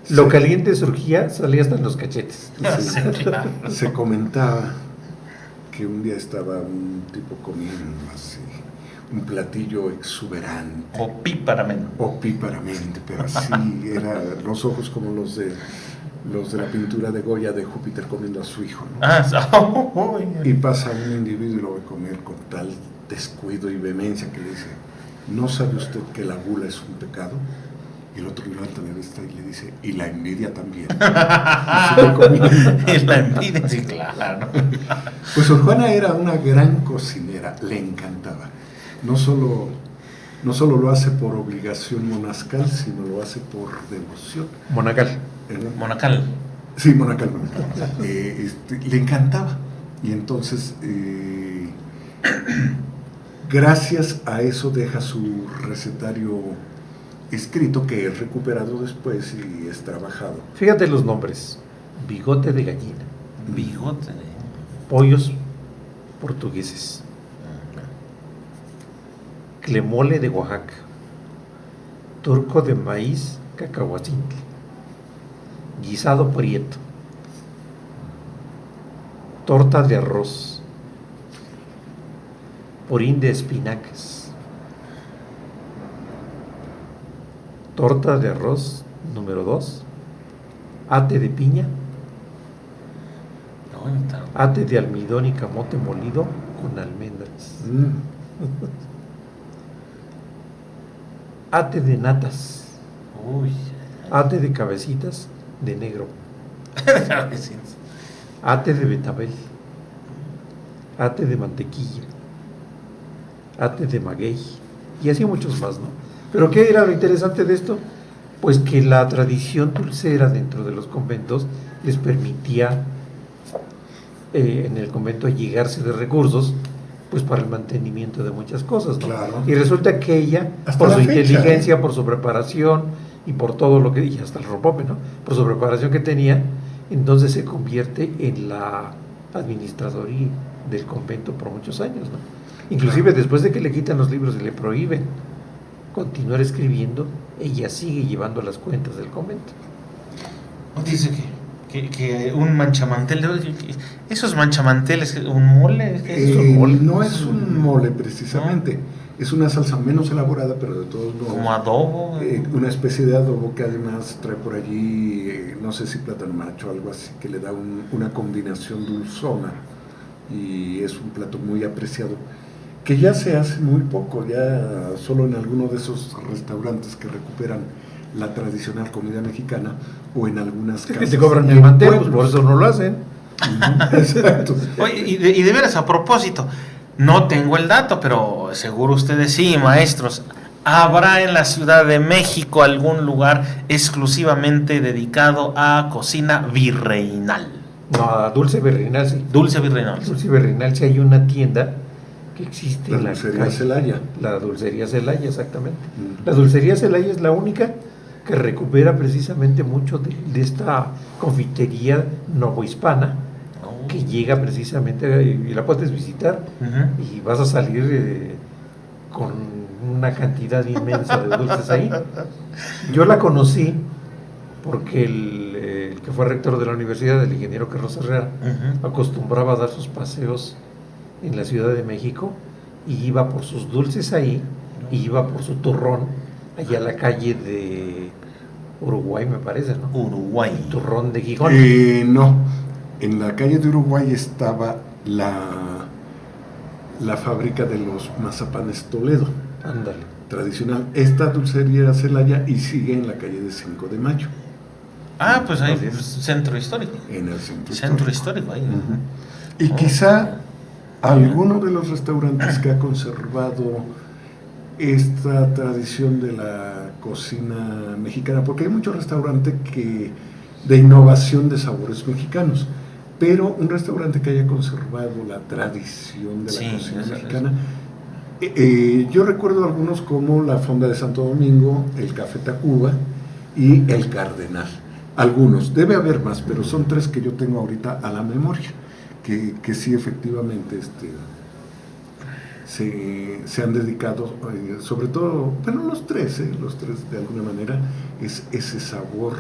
[SPEAKER 3] Lo caliente surgía, salía hasta en los cachetes.
[SPEAKER 1] Sí, claro.
[SPEAKER 2] Se comentaba que un día estaba un tipo comiendo así, un platillo exuberante. Opíparamente, pero así, los ojos como los de la pintura de Goya de Júpiter comiendo a su hijo, ¿no? Y pasa un individuo y lo ve comer con tal descuido y vehemencia que le dice: ¿no sabe usted que la gula es un pecado? Y el otro levanta la vista y le dice: y la envidia también.
[SPEAKER 1] Y la envidia, sí, claro.
[SPEAKER 2] Pues Sor Juana era una gran cocinera, le encantaba. No solo lo hace por obligación monascal, sino lo hace por devoción.
[SPEAKER 3] Monacal.
[SPEAKER 1] Monacal.
[SPEAKER 2] Sí, monacal. Le encantaba. Y entonces, gracias a eso deja su recetario escrito, que es recuperado después y es trabajado.
[SPEAKER 3] Fíjate los nombres: bigote de gallina,
[SPEAKER 1] Bigote.
[SPEAKER 3] pollos portugueses, clemole de Oaxaca, turco de maíz cacahuacintle, guisado prieto, torta de arroz, purín de espinacas, torta de arroz número 2, ate de piña, ate de almidón y camote molido con almendras, ate de natas, ate de cabecitas de negro, ate de betabel, ate de mantequilla, ate de maguey, y así muchos más, ¿no? Pero ¿qué era lo interesante de esto? Pues que la tradición dulcera dentro de los conventos les permitía en el convento allegarse de recursos, pues para el mantenimiento de muchas cosas, ¿no?
[SPEAKER 2] Claro.
[SPEAKER 3] Y resulta que ella,
[SPEAKER 2] hasta
[SPEAKER 3] por su
[SPEAKER 2] fecha,
[SPEAKER 3] inteligencia, por su preparación y por todo lo que, y hasta el rompope, ¿no? Por su preparación que tenía, entonces se convierte en la administradoría del convento por muchos años, ¿no? Inclusive después de que le quitan los libros y le prohíben continuar escribiendo, ella sigue llevando las cuentas del convento.
[SPEAKER 1] Dice que un manchamantel, esos manchamanteles, un mole, ¿qué es un mole?
[SPEAKER 2] No es un mole precisamente, es una salsa menos elaborada, pero de todos modos.
[SPEAKER 1] Como adobo.
[SPEAKER 2] Una especie de adobo que además trae por allí, no sé si plátano macho o algo así, que le da una combinación dulzona, y es un plato muy apreciado, que ya se hace muy poco, ya solo en alguno de esos restaurantes que recuperan la tradicional comida mexicana, o en algunas casas.
[SPEAKER 3] Que te cobran el mantel, pues por eso no lo hacen.
[SPEAKER 2] Exacto.
[SPEAKER 1] Oye, y de veras, a propósito, No tengo el dato, pero seguro ustedes sí, maestros. ¿Habrá en la Ciudad de México algún lugar exclusivamente dedicado a cocina virreinal?
[SPEAKER 3] No, a dulce virreinal sí.
[SPEAKER 1] Dulce virreinal.
[SPEAKER 3] Dulce virreinal sí hay una tienda que existe
[SPEAKER 2] La
[SPEAKER 3] en la
[SPEAKER 2] dulcería
[SPEAKER 3] calle.
[SPEAKER 2] Celaya.
[SPEAKER 3] La dulcería Celaya, exactamente. La dulcería Celaya es la única que recupera precisamente mucho de esta confitería novohispana que llega precisamente, y la puedes visitar
[SPEAKER 1] Ujú.
[SPEAKER 3] y vas a salir con una cantidad inmensa de dulces ahí. Yo la conocí porque el que fue rector de la universidad, el ingeniero Carlos Herrera,
[SPEAKER 1] Ujú.
[SPEAKER 3] acostumbraba a dar sus paseos en la Ciudad de México y iba por sus dulces ahí y iba por su turrón allá a la calle de Uruguay, me parece, ¿no?
[SPEAKER 1] Uruguay.
[SPEAKER 3] El turrón de Gijón.
[SPEAKER 2] No, en la calle de Uruguay estaba la fábrica de los mazapanes Toledo,
[SPEAKER 3] Ándale.
[SPEAKER 2] tradicional. Esta dulcería era Celaya y sigue en la calle de 5 de Mayo,
[SPEAKER 1] Ah, pues ahí,
[SPEAKER 3] Así es.
[SPEAKER 1] pues, centro histórico.
[SPEAKER 2] en el centro
[SPEAKER 1] Centro
[SPEAKER 2] histórico.
[SPEAKER 1] histórico ahí.
[SPEAKER 2] Ujú. Y
[SPEAKER 1] Oh,
[SPEAKER 2] quizá alguno de los restaurantes que ha conservado esta tradición de la cocina mexicana, porque hay muchos restaurantes de innovación de sabores mexicanos, pero un restaurante que haya conservado la tradición de la
[SPEAKER 1] Sí,
[SPEAKER 2] cocina
[SPEAKER 1] eso es.
[SPEAKER 2] mexicana. Yo recuerdo algunos como la Fonda de Santo Domingo, el Café Tacuba y el Cardenal. Algunos, debe haber más, pero son 3 que yo tengo ahorita a la memoria, que sí efectivamente se han dedicado, sobre todo, bueno, los tres de alguna manera, es ese sabor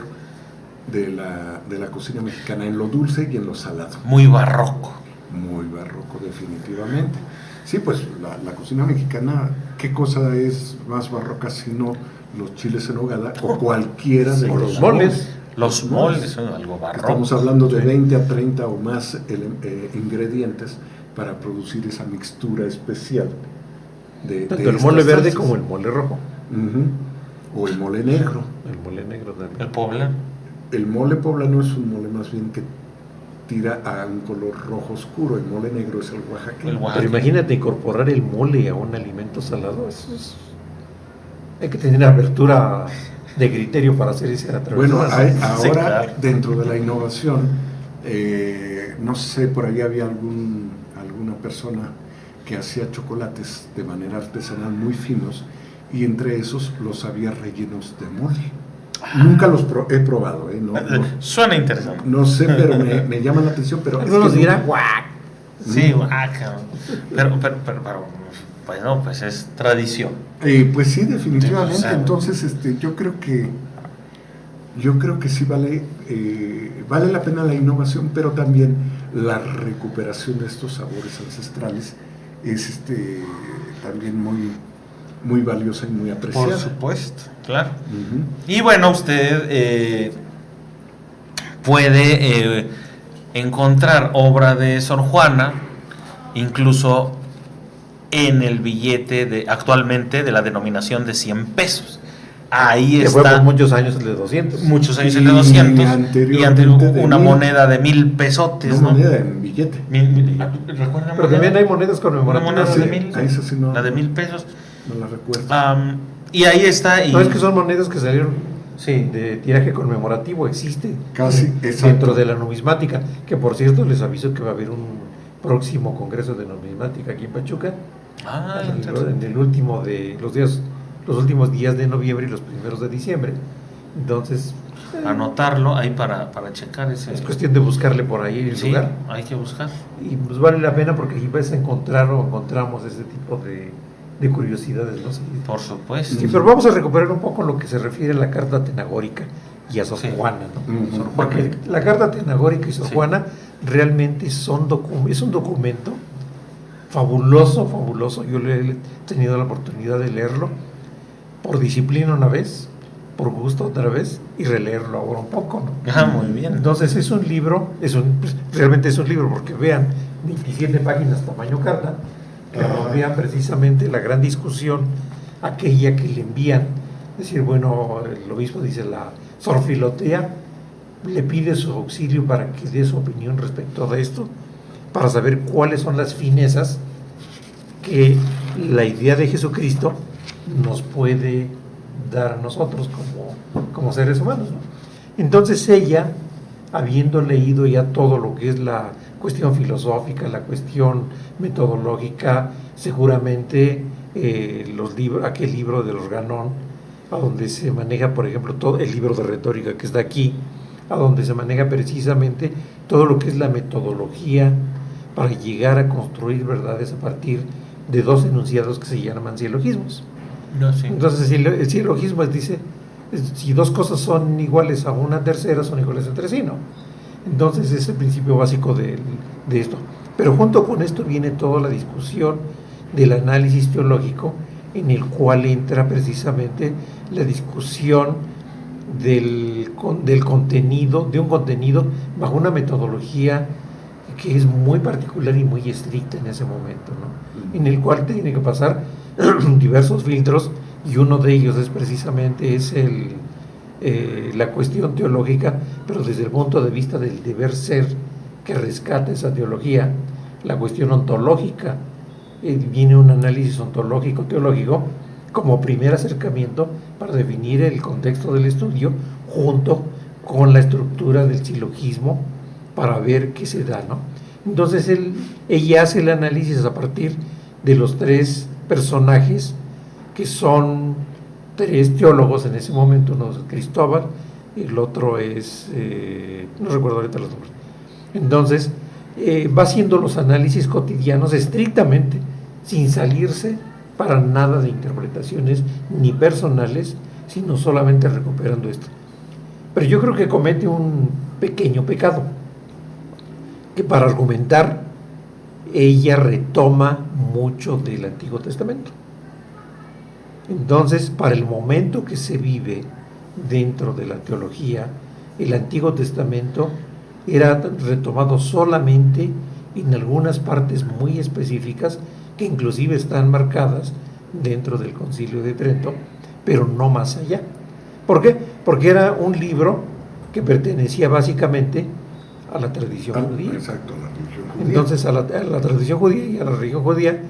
[SPEAKER 2] de la cocina mexicana en lo dulce y en lo salado.
[SPEAKER 1] Muy barroco.
[SPEAKER 2] Muy barroco, definitivamente. Sí, pues la cocina mexicana, ¿qué cosa es más barroca sino los chiles en nogada o cualquiera de
[SPEAKER 3] O los
[SPEAKER 2] los
[SPEAKER 3] moles.
[SPEAKER 1] Los moldes son algo barroco.
[SPEAKER 2] Estamos hablando de
[SPEAKER 1] Sí.
[SPEAKER 2] 20 a 30 o más ingredientes para producir esa mixtura especial.
[SPEAKER 3] Tanto el mole verde como el mole rojo.
[SPEAKER 2] O el mole negro.
[SPEAKER 3] El mole negro también.
[SPEAKER 1] El poblano.
[SPEAKER 2] El mole poblano es un mole más bien que tira a un color rojo oscuro. El mole negro es el oaxaqueño.
[SPEAKER 1] El oaxaqueño.
[SPEAKER 3] Pero imagínate incorporar el mole a un alimento salado. Eso es... Hay que tener apertura de criterio para hacer esa
[SPEAKER 2] Bueno,
[SPEAKER 3] travesura.
[SPEAKER 2] ahora
[SPEAKER 1] Sí, claro.
[SPEAKER 2] dentro de la innovación, no sé, por ahí había alguna persona que hacía chocolates de manera artesanal muy finos y entre esos los había rellenos de mole. Nunca los he probado, no
[SPEAKER 1] Suena interesante.
[SPEAKER 2] no sé, pero me llama la atención. Pero es
[SPEAKER 3] Algunos
[SPEAKER 2] que
[SPEAKER 3] dirán, guac.
[SPEAKER 1] Sí, guaca. Pero, bueno, pues es tradición.
[SPEAKER 2] pues sí, definitivamente.
[SPEAKER 1] Sí, o sea,
[SPEAKER 2] Entonces, yo creo que sí vale la pena la innovación, pero también la recuperación de estos sabores ancestrales es también muy, muy valiosa y muy apreciada.
[SPEAKER 1] Por supuesto, claro.
[SPEAKER 2] Ujú.
[SPEAKER 1] Y bueno, usted puede encontrar obra de Sor Juana, incluso en el billete actualmente de la denominación de 100 pesos. Ahí
[SPEAKER 3] Que fue
[SPEAKER 1] está.
[SPEAKER 3] por muchos años el de 200.
[SPEAKER 1] Muchos años el
[SPEAKER 2] Y
[SPEAKER 1] de 200. Y
[SPEAKER 2] anteriormente
[SPEAKER 1] antes
[SPEAKER 2] de
[SPEAKER 1] una
[SPEAKER 2] 1000.
[SPEAKER 1] moneda de 1000 pesotes,
[SPEAKER 2] No
[SPEAKER 1] ¿no?
[SPEAKER 2] moneda, en billete.
[SPEAKER 1] ¿Recuerdan
[SPEAKER 3] Pero también hay monedas conmemorativas.
[SPEAKER 1] Una moneda
[SPEAKER 2] Sí,
[SPEAKER 1] de 1000.
[SPEAKER 2] a esa sí no-
[SPEAKER 1] La de 1000 pesos.
[SPEAKER 2] No la recuerdo.
[SPEAKER 1] Y ahí está. Y
[SPEAKER 3] No, es que son monedas que salieron
[SPEAKER 1] sí.
[SPEAKER 3] de tiraje conmemorativo, existe
[SPEAKER 2] Casi, exacto.
[SPEAKER 3] dentro de la numismática, que por cierto les aviso que va a haber un próximo congreso de numismática aquí en Pachuca, en el último de los últimos días de noviembre y los primeros de diciembre. Entonces,
[SPEAKER 1] Anotarlo ahí para checar ese.
[SPEAKER 3] es cuestión de buscarle por ahí el
[SPEAKER 1] Sí,
[SPEAKER 3] lugar.
[SPEAKER 1] hay que buscar.
[SPEAKER 3] Y pues vale la pena porque ahí vas a encontrar o encontramos ese tipo de curiosidades, ¿no? Sí.
[SPEAKER 1] Por supuesto.
[SPEAKER 3] Sí, pero vamos a recuperar un poco lo que se refiere a la carta tenagórica y a Sor
[SPEAKER 1] Sí.
[SPEAKER 3] Juana, ¿no?
[SPEAKER 2] Ujú.
[SPEAKER 1] Sor Juana.
[SPEAKER 3] Porque la carta tenagórica y Sor
[SPEAKER 1] Sí.
[SPEAKER 3] Juana realmente es un documento fabuloso, fabuloso. Yo he tenido la oportunidad de leerlo por disciplina una vez, por gusto otra vez y releerlo ahora un poco, ¿no?
[SPEAKER 1] Ah, muy bien.
[SPEAKER 3] Entonces es un libro, realmente es un libro porque vean, 27 páginas tamaño carta, que vean precisamente la gran discusión, aquella que le envían, es decir, bueno, el obispo dice, la Sor Filotea le pide su auxilio para que dé su opinión respecto de esto, para saber cuáles son las finezas que la idea de Jesucristo nos puede dar a nosotros como seres humanos, ¿no? Entonces ella, habiendo leído ya todo lo que es la cuestión filosófica, la cuestión metodológica, seguramente aquel libro del Organón, a donde se maneja, por ejemplo, todo el libro de retórica que está aquí, a donde se maneja precisamente todo lo que es la metodología para llegar a construir verdades a partir de dos enunciados que se llaman silogismos.
[SPEAKER 1] No, sí.
[SPEAKER 3] Entonces el silogismo dice, si dos cosas son iguales a una tercera, son iguales entre sí, ¿no? Entonces es el principio básico de esto. Pero junto con esto viene toda la discusión del análisis teológico, en el cual entra precisamente la discusión del contenido, de un contenido bajo una metodología que es muy particular y muy estricta en ese momento, ¿no? En el cual tiene que pasar diversos filtros, y uno de ellos es precisamente la cuestión teológica, pero desde el punto de vista del deber ser que rescata esa teología. La cuestión ontológica, viene un análisis ontológico teológico como primer acercamiento para definir el contexto del estudio, junto con la estructura del silogismo, para ver qué se da, ¿no? Entonces ella hace el análisis a partir de los tres personajes, que son tres teólogos en ese momento. Uno es Cristóbal, el otro es, no recuerdo ahorita los nombres. Entonces va haciendo los análisis cotidianos estrictamente, sin salirse para nada de interpretaciones ni personales, sino solamente recuperando esto. Pero yo creo que comete un pequeño pecado, que para argumentar ella retoma mucho del Antiguo Testamento. Entonces, para el momento que se vive dentro de la teología, el Antiguo Testamento era retomado solamente en algunas partes muy específicas, que inclusive están marcadas dentro del Concilio de Trento, pero no más allá. ¿Por qué? Porque era un libro que pertenecía básicamente a la tradición judía.
[SPEAKER 2] Exacto, a la religión judía.
[SPEAKER 3] Entonces, a la tradición judía y a la religión judía,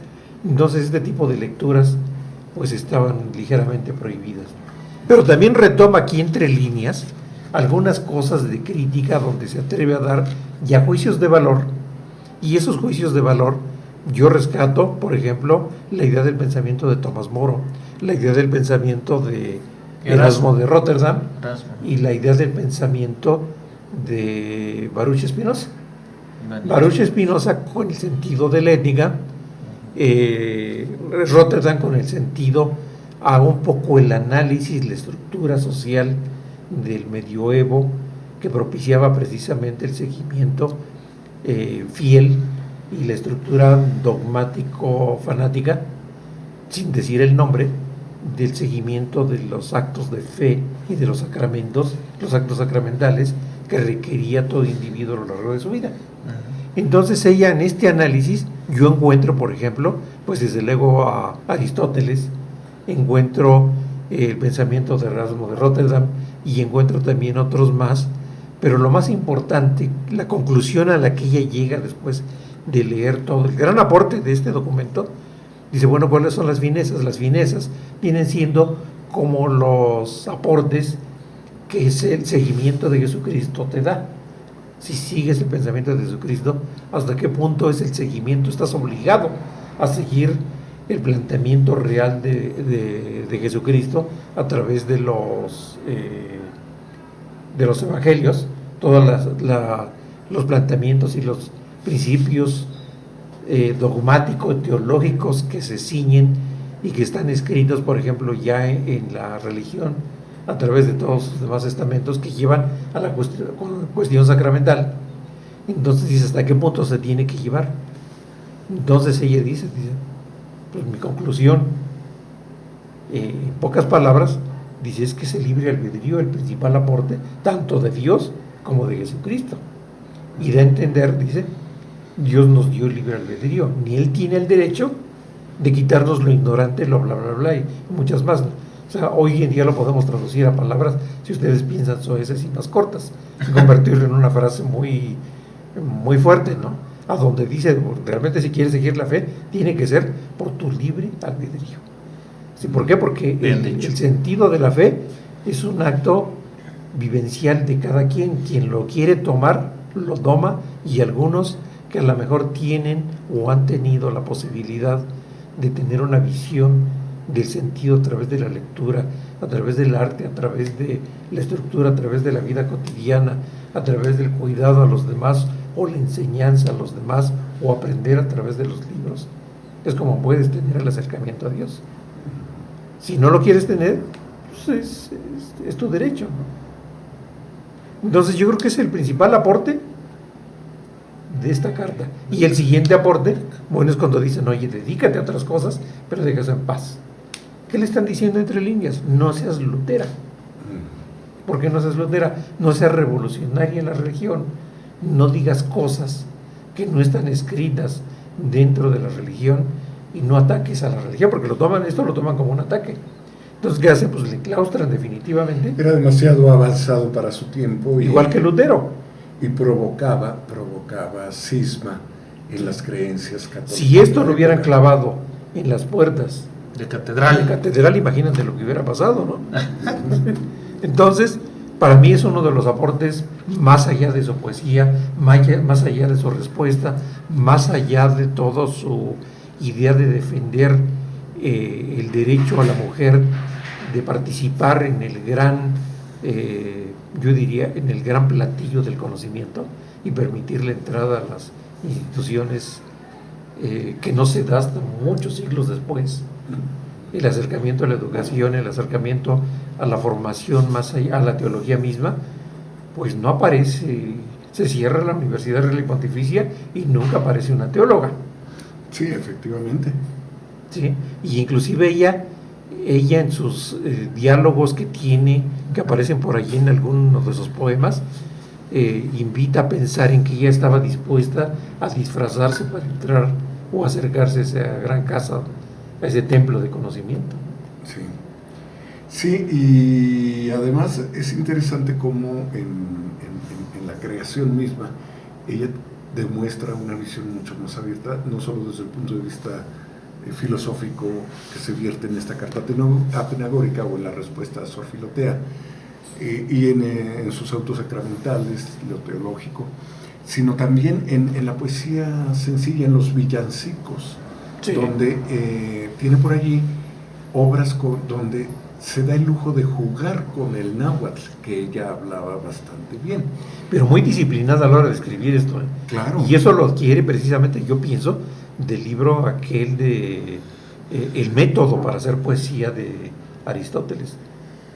[SPEAKER 3] entonces este tipo de lecturas pues estaban ligeramente prohibidas. Pero también retoma aquí entre líneas algunas cosas de crítica, donde se atreve a dar ya juicios de valor, y esos juicios de valor yo rescato, por ejemplo, la idea del pensamiento de Tomás Moro, la idea del pensamiento de Erasmo de Rotterdam, y la idea del pensamiento de Baruch Spinoza. Baruch Spinoza con el sentido de la ética, Rotterdam con el sentido a un poco el análisis, la estructura social del medioevo, que propiciaba precisamente el seguimiento fiel, y la estructura dogmático-fanática, sin decir el nombre, del seguimiento de los actos de fe y de los sacramentos, los actos sacramentales que requería todo individuo a lo largo de su vida. Entonces ella, en este análisis, yo encuentro, por ejemplo, pues desde luego a Aristóteles, encuentro el pensamiento de Erasmo de Rotterdam, y encuentro también otros más, pero lo más importante, la conclusión a la que ella llega después de leer todo, el gran aporte de este documento, dice, bueno, ¿cuáles son las finezas? Las finezas vienen siendo como los aportes que es el seguimiento de Jesucristo te da. Si sigues el pensamiento de Jesucristo, ¿hasta qué punto es el seguimiento? Estás obligado a seguir el planteamiento real de Jesucristo a través de los evangelios, todos los planteamientos y los principios dogmáticos, teológicos que se ciñen y que están escritos, por ejemplo, ya en la religión, a través de todos los demás estamentos que llevan a la cuestión sacramental. Entonces dice, ¿hasta qué punto se tiene que llevar? Entonces ella dice, pues mi conclusión, en pocas palabras, dice, es que es el libre albedrío el principal aporte, tanto de Dios como de Jesucristo. Y da a entender, dice, Dios nos dio el libre albedrío, ni Él tiene el derecho de quitarnos lo ignorante, lo bla, bla, bla, y muchas más. O sea, hoy en día lo podemos traducir a palabras, si ustedes piensan, soeces y más cortas, y convertirlo en una frase muy, muy fuerte, ¿no? a donde dice, realmente si quieres seguir la fe, tiene que ser por tu libre albedrío. ¿Sí? ¿Por qué? Porque el sentido de la fe es un acto vivencial de cada quien lo quiere tomar, lo toma, y algunos que a lo mejor tienen o han tenido la posibilidad de tener una visión del sentido a través de la lectura, a través del arte, a través de la estructura, a través de la vida cotidiana, a través del cuidado a los demás o la enseñanza a los demás o aprender a través de los libros. Es como puedes tener el acercamiento a Dios. Si no lo quieres tener, pues es tu derecho, ¿no? Entonces yo creo que es el principal aporte de esta carta. Y el siguiente aporte, bueno, es cuando dicen, oye, dedícate a otras cosas, pero déjase en paz. ¿Qué le están diciendo entre líneas? No seas lutera. ¿Por qué no seas lutera? No seas revolucionaria en la religión. No digas cosas que no están escritas dentro de la religión y no ataques a la religión, porque esto lo toman como un ataque. Entonces, ¿qué hacen? Pues le claustran definitivamente.
[SPEAKER 2] Era demasiado avanzado para su tiempo.
[SPEAKER 3] Igual que Lutero.
[SPEAKER 2] Y provocaba cisma en las creencias católicas.
[SPEAKER 3] Si esto lo hubieran clavado en las puertas
[SPEAKER 1] de catedral,
[SPEAKER 3] imagínate lo que hubiera pasado, ¿no? Entonces, para mí es uno de los aportes más allá de su poesía, más allá de su respuesta, más allá de toda su idea de defender el derecho a la mujer de participar en el gran, yo diría, en el gran platillo del conocimiento y permitir la entrada a las instituciones que no se da hasta muchos siglos después. El acercamiento a la educación, el acercamiento a la formación más allá, a la teología misma, pues no aparece, se cierra la Universidad Real y Pontificia y nunca aparece una teóloga.
[SPEAKER 2] Sí, efectivamente.
[SPEAKER 3] ¿Sí? Y inclusive ella en sus diálogos que tiene, que aparecen por allí en algunos de sus poemas, invita a pensar en que ella estaba dispuesta a disfrazarse para entrar o acercarse a esa gran casa, a ese templo de conocimiento.
[SPEAKER 2] Sí. Sí, y además es interesante cómo en la creación misma ella demuestra una visión mucho más abierta, no solo desde el punto de vista filosófico que se vierte en esta carta atenagórica o en la respuesta a Sor Filotea, y en sus autos sacramentales, lo teológico, sino también en la poesía sencilla, en los villancicos, sí, donde tiene por allí obras donde se da el lujo de jugar con el náhuatl, que ella hablaba bastante bien.
[SPEAKER 3] Pero muy disciplinada a la hora de escribir esto.
[SPEAKER 2] Claro.
[SPEAKER 3] Y eso lo adquiere precisamente, yo pienso, del libro aquel de El método para hacer poesía de Aristóteles,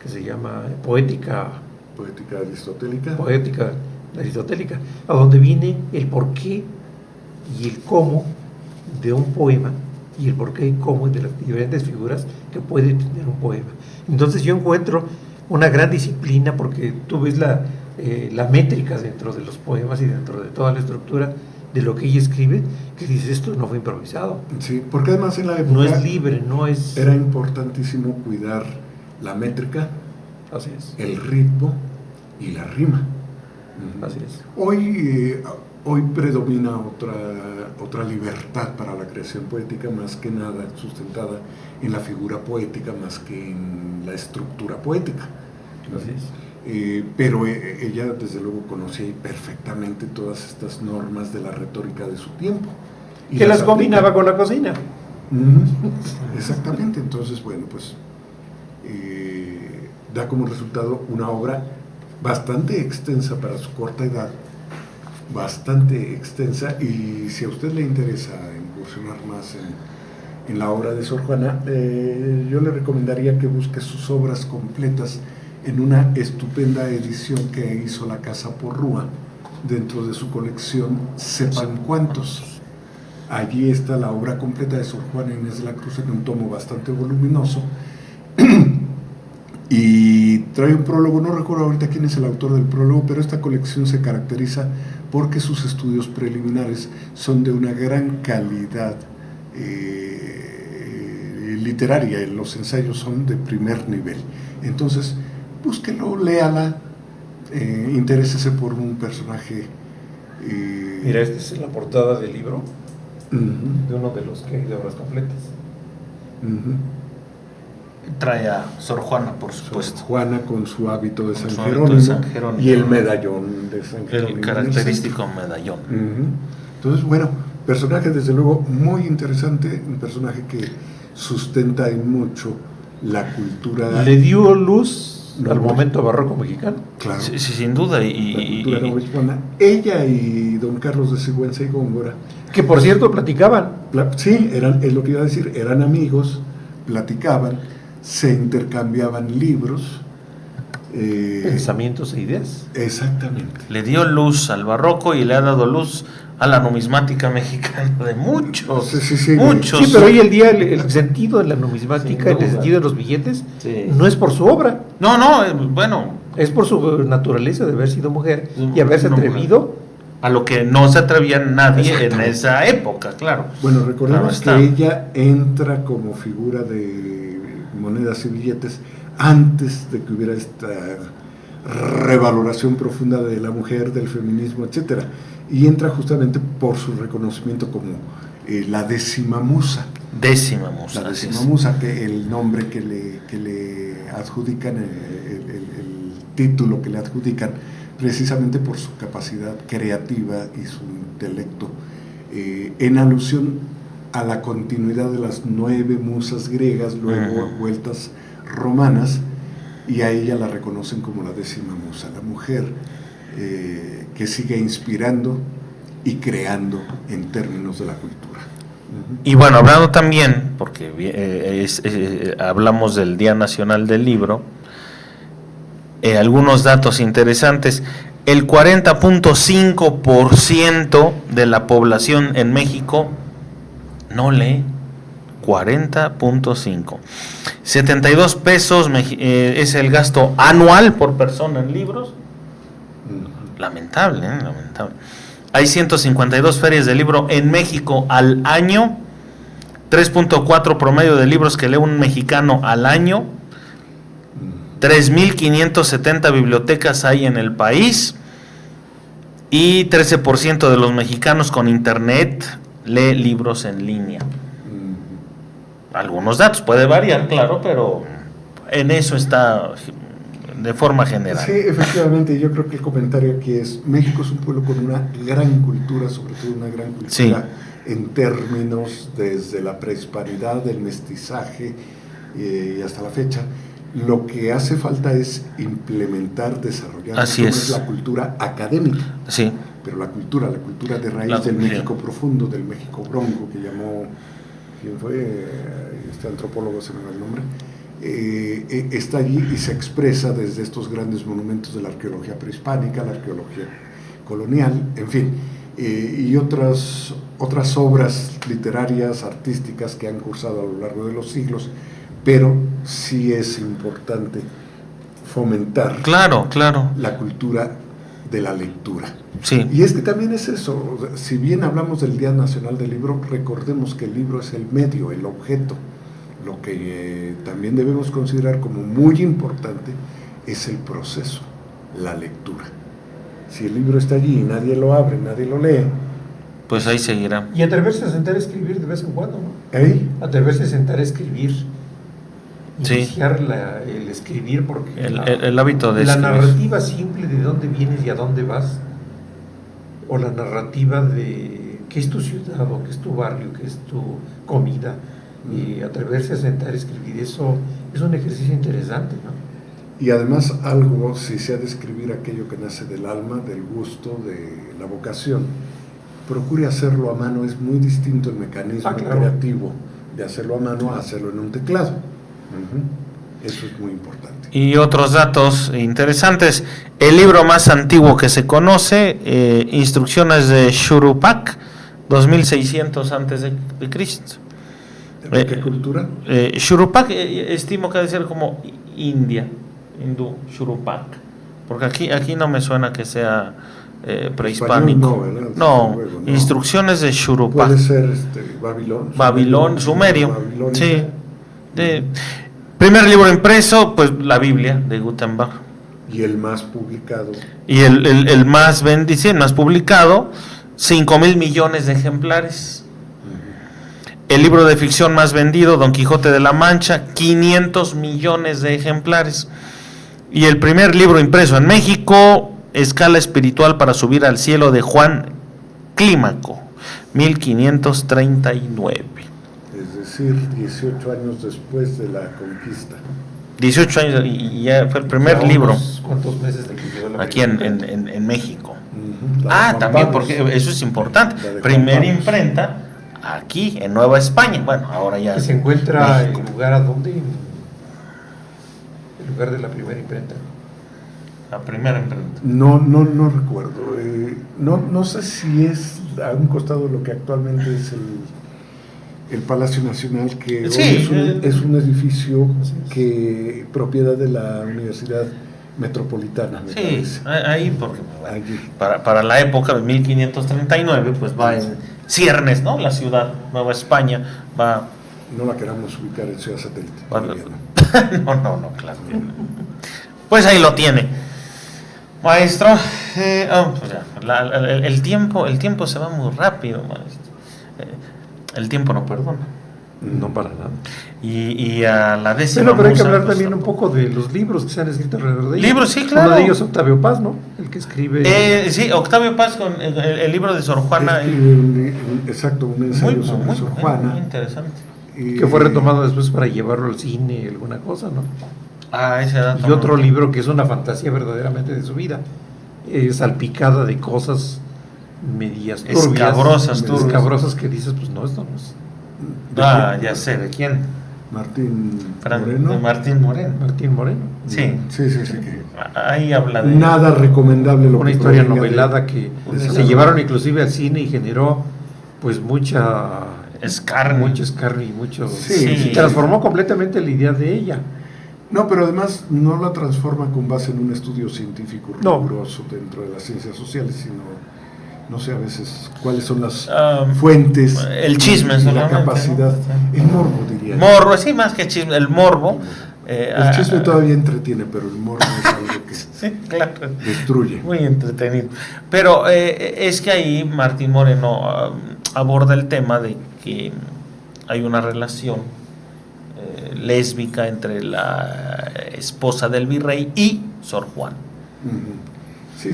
[SPEAKER 3] que se llama Poética Aristotélica, a donde viene el porqué y el cómo de un poema, y el porqué y cómo de las diferentes figuras que puede tener un poema. Entonces yo encuentro una gran disciplina, porque tú ves la métrica dentro de los poemas y dentro de toda la estructura de lo que ella escribe, que dice, esto no fue improvisado.
[SPEAKER 2] Sí, porque además en la época
[SPEAKER 3] no es libre, no es...
[SPEAKER 2] Era importantísimo cuidar la métrica,
[SPEAKER 3] así es,
[SPEAKER 2] el ritmo y la rima.
[SPEAKER 3] Así es.
[SPEAKER 2] Hoy predomina otra libertad para la creación poética, más que nada sustentada en la figura poética más que en la estructura poética.
[SPEAKER 3] Así es.
[SPEAKER 2] Pero ella desde luego conocía perfectamente todas estas normas de la retórica de su tiempo.
[SPEAKER 3] Y que las combinaba con la cocina.
[SPEAKER 2] Exactamente, entonces bueno, pues da como resultado una obra bastante extensa para su corta edad, bastante extensa, y si a usted le interesa incursionar más en la obra de Sor Juana, yo le recomendaría que busque sus obras completas en una estupenda edición que hizo la Casa Porrúa dentro de su colección Sepan Cuántos. Allí está la obra completa de Sor Juana Inés de la Cruz en un tomo bastante voluminoso y trae un prólogo. No recuerdo ahorita quién es el autor del prólogo, pero esta colección se caracteriza porque sus estudios preliminares son de una gran calidad literaria, los ensayos son de primer nivel. Entonces, búsquelo, léala, interésese por un personaje
[SPEAKER 3] Mira, esta es la portada del libro,
[SPEAKER 2] Ujú,
[SPEAKER 3] de uno de los que hay de obras completas.
[SPEAKER 2] ujú.
[SPEAKER 1] Trae a Sor Juana, por
[SPEAKER 2] Sor
[SPEAKER 1] supuesto.
[SPEAKER 2] Juana con su hábito de
[SPEAKER 1] Con
[SPEAKER 2] San
[SPEAKER 1] su hábito
[SPEAKER 2] Jerónimo,
[SPEAKER 1] de San Jerónimo.
[SPEAKER 2] y el medallón de San Jerónimo.
[SPEAKER 1] El característico medallón.
[SPEAKER 2] Ujú. Entonces, bueno, personaje desde luego muy interesante, un personaje que sustenta en mucho la cultura.
[SPEAKER 3] Le dio luz
[SPEAKER 2] No,
[SPEAKER 3] al
[SPEAKER 2] pues.
[SPEAKER 3] momento barroco mexicano.
[SPEAKER 2] Claro,
[SPEAKER 1] Sí, sí, sin duda.
[SPEAKER 2] la cultura novohispana. Ella y don Carlos de Sigüenza y Góngora,
[SPEAKER 3] Que por cierto platicaban.
[SPEAKER 2] sí, es lo que iba a decir, eran amigos, platicaban, se intercambiaban libros.
[SPEAKER 3] Pensamientos e ideas.
[SPEAKER 2] Exactamente.
[SPEAKER 1] Le dio luz al barroco y le ha dado luz a la numismática mexicana de muchos.
[SPEAKER 2] Sí,
[SPEAKER 1] muchos.
[SPEAKER 3] Sí, pero hoy en día el sentido de la numismática,
[SPEAKER 1] Sin
[SPEAKER 3] el
[SPEAKER 1] duda.
[SPEAKER 3] sentido de los billetes,
[SPEAKER 1] Sí.
[SPEAKER 3] no es por su obra,
[SPEAKER 1] No, no, bueno,
[SPEAKER 3] es por su naturaleza de haber sido mujer y haberse
[SPEAKER 1] Una mujer.
[SPEAKER 3] atrevido.
[SPEAKER 1] a lo que no se atrevía nadie en
[SPEAKER 3] Exactamente.
[SPEAKER 1] esa época, claro.
[SPEAKER 2] Bueno, recordemos
[SPEAKER 1] Claro
[SPEAKER 2] que
[SPEAKER 1] está.
[SPEAKER 2] ella entra como figura de monedas y billetes antes de que hubiera esta revaloración profunda de la mujer, del feminismo, etcétera, y entra justamente por su reconocimiento como la décima musa.
[SPEAKER 1] Décima musa.
[SPEAKER 2] La
[SPEAKER 1] así
[SPEAKER 2] décima
[SPEAKER 1] es.
[SPEAKER 2] musa, que el nombre que le adjudican, el título que le adjudican, precisamente por su capacidad creativa y su intelecto, en alusión a la continuidad de las 9 musas griegas, luego
[SPEAKER 1] Ujú.
[SPEAKER 2] vueltas romanas, y a ella la reconocen como la décima musa, la mujer que sigue inspirando y creando en términos de la cultura. Ujú.
[SPEAKER 1] Y bueno, hablando también, porque hablamos del Día Nacional del Libro, algunos datos interesantes. El 40.5% de la población en México no lee. 40.5. 72 pesos es el gasto anual por persona en libros.
[SPEAKER 2] Ujú.
[SPEAKER 1] Lamentable, lamentable. Hay 152 ferias de libro en México al año. 3.4 promedio de libros que lee un mexicano al año. 3.570 bibliotecas hay en el país. Y 13% de los mexicanos con internet lee libros en línea. Algunos datos, puede variar, claro, pero en eso está de forma general.
[SPEAKER 2] Sí, efectivamente, yo creo que el comentario aquí es: México es un pueblo con una gran cultura, sobre todo una gran cultura
[SPEAKER 1] Sí.
[SPEAKER 2] en términos desde la prehispanidad, del mestizaje y hasta la fecha. Lo que hace falta es implementar, desarrollar
[SPEAKER 1] Así
[SPEAKER 2] mucho más
[SPEAKER 1] es.
[SPEAKER 2] la cultura académica,
[SPEAKER 1] Sí,
[SPEAKER 2] pero la cultura de raíz
[SPEAKER 1] La-
[SPEAKER 2] del
[SPEAKER 1] sí.
[SPEAKER 2] México profundo, del México bronco, que llamó, ¿quién fue? Este antropólogo, se me va el nombre. Está allí y se expresa desde estos grandes monumentos de la arqueología prehispánica, la arqueología colonial, en fin, y otras obras literarias, artísticas que han cursado a lo largo de los siglos, pero sí es importante fomentar
[SPEAKER 1] claro, claro.
[SPEAKER 2] la cultura de la lectura.
[SPEAKER 1] Sí,
[SPEAKER 2] Y es que también es eso, o sea, si bien hablamos del Día Nacional del Libro, recordemos que el libro es el medio, el objeto. Lo que también debemos considerar como muy importante es el proceso, la lectura. Si el libro está allí y nadie lo abre, nadie lo lee,
[SPEAKER 1] pues ahí seguirá.
[SPEAKER 3] Y atreverse a sentar a escribir de vez en cuando, ¿no?
[SPEAKER 2] ¿eh?
[SPEAKER 3] Atreverse a sentar a escribir.
[SPEAKER 1] Sí.
[SPEAKER 3] Iniciar el escribir, porque
[SPEAKER 1] El hábito de
[SPEAKER 3] la
[SPEAKER 1] escribir.
[SPEAKER 3] narrativa simple de dónde vienes y a dónde vas, o la narrativa de qué es tu ciudad, o qué es tu barrio, qué es tu comida, y atreverse a sentar a escribir, eso es un ejercicio interesante, ¿no?
[SPEAKER 2] Y además algo, si se ha de escribir aquello que nace del alma, del gusto, de la vocación, procure hacerlo a mano. Es muy distinto el mecanismo
[SPEAKER 3] Claro.
[SPEAKER 2] creativo de hacerlo a mano a hacerlo en un teclado. Eso es muy importante.
[SPEAKER 1] Y otros datos interesantes. El libro más antiguo que se conoce, Instrucciones de Shurupak, 2600 antes de Cristo.
[SPEAKER 2] ¿De qué cultura?
[SPEAKER 1] Shurupak, estimo que debe ser como India, hindú, Shurupak. Porque aquí no me suena que sea prehispánico.
[SPEAKER 2] Español no, ¿verdad?
[SPEAKER 1] No,
[SPEAKER 2] Luego, no.
[SPEAKER 1] Instrucciones de Shurupak.
[SPEAKER 2] Puede ser Babilón.
[SPEAKER 1] Babilón, Sumerio.
[SPEAKER 2] Babilónica.
[SPEAKER 1] Sí. Primer libro impreso, pues la Biblia de Gutenberg.
[SPEAKER 2] Y el más publicado.
[SPEAKER 1] Y el más vendido, sí, el más publicado, 5,000 millones de ejemplares. El libro de ficción más vendido, Don Quijote de la Mancha, 500 millones de ejemplares. Y el primer libro impreso en México, Escala espiritual para subir al cielo, de Juan Clímaco, 1539.
[SPEAKER 2] Es decir, 18 años después de la conquista.
[SPEAKER 1] 18 años y ya fue el primer libro.
[SPEAKER 3] ¿Cuántos meses de que llegó la
[SPEAKER 1] aquí en México?
[SPEAKER 2] La
[SPEAKER 1] También,
[SPEAKER 2] Pablos.
[SPEAKER 1] porque eso es importante.
[SPEAKER 2] La de
[SPEAKER 1] Primera
[SPEAKER 2] Juan Pablos.
[SPEAKER 1] imprenta aquí en Nueva España. Bueno, ahora ya
[SPEAKER 3] Que se encuentra
[SPEAKER 1] México.
[SPEAKER 3] el lugar a donde, el lugar de la primera imprenta.
[SPEAKER 1] La primera imprenta.
[SPEAKER 2] No recuerdo. No sé si es a un costado de lo que actualmente es el Palacio Nacional, que
[SPEAKER 1] Sí,
[SPEAKER 2] hoy es un edificio que propiedad de la Universidad Metropolitana, me
[SPEAKER 1] Sí,
[SPEAKER 2] parece.
[SPEAKER 1] ahí porque
[SPEAKER 2] Allí.
[SPEAKER 1] para la época de 1539, pues va en ciernes, ¿no? La ciudad, Nueva España, va...
[SPEAKER 2] No la queramos ubicar en Ciudad Satélite.
[SPEAKER 1] Bueno,
[SPEAKER 2] todavía no.
[SPEAKER 1] no, claro. Pues ahí lo tiene. Maestro, pues ya, el tiempo se va muy rápido, maestro. El tiempo no perdona.
[SPEAKER 3] No para nada.
[SPEAKER 1] Y a la décima
[SPEAKER 3] Pero hay que
[SPEAKER 1] musa,
[SPEAKER 3] hablar
[SPEAKER 1] pues,
[SPEAKER 3] también un
[SPEAKER 1] tampoco.
[SPEAKER 3] poco de los libros que se han escrito alrededor de ella.
[SPEAKER 1] Libros, sí, claro.
[SPEAKER 3] Uno de ellos Octavio Paz, ¿no? El que escribe...
[SPEAKER 1] Sí, Octavio Paz con el libro de Sor Juana.
[SPEAKER 2] Exacto, un ensayo sobre Sor Juana.
[SPEAKER 1] Muy interesante.
[SPEAKER 3] que fue retomado después para llevarlo al cine, alguna cosa, ¿no?
[SPEAKER 1] Ese dato.
[SPEAKER 3] Y otro libro que es una fantasía verdaderamente de su vida, salpicada de cosas medias turbias, escabrosas que dices, pues no, esto no es.
[SPEAKER 1] Ya sé, ¿de quién?
[SPEAKER 2] Martín Moreno.
[SPEAKER 1] Martín Moreno.
[SPEAKER 3] Martín Moreno.
[SPEAKER 2] Sí.
[SPEAKER 1] Ahí habla de...
[SPEAKER 2] Nada recomendable lo
[SPEAKER 3] una
[SPEAKER 2] que
[SPEAKER 3] historia
[SPEAKER 2] provenga
[SPEAKER 3] novelada que se llevaron inclusive al cine y generó pues mucha
[SPEAKER 1] escarnio
[SPEAKER 3] y mucho...
[SPEAKER 2] Sí.
[SPEAKER 3] Transformó completamente la idea de ella.
[SPEAKER 2] No, pero además no la transforma con base en un estudio científico riguroso dentro de las ciencias sociales, sino, no sé a veces cuáles son las fuentes,
[SPEAKER 1] el chisme,
[SPEAKER 2] y la capacidad, ¿no? El morbo, diría.
[SPEAKER 1] Morbo, sí, más que chisme, el morbo.
[SPEAKER 2] El chisme todavía entretiene, pero el morbo es algo que
[SPEAKER 1] sí, claro,
[SPEAKER 2] destruye.
[SPEAKER 1] Muy entretenido. Pero es que ahí Martín Moreno aborda el tema de que hay una relación lésbica entre la esposa del virrey y Sor Juana.
[SPEAKER 2] Sí,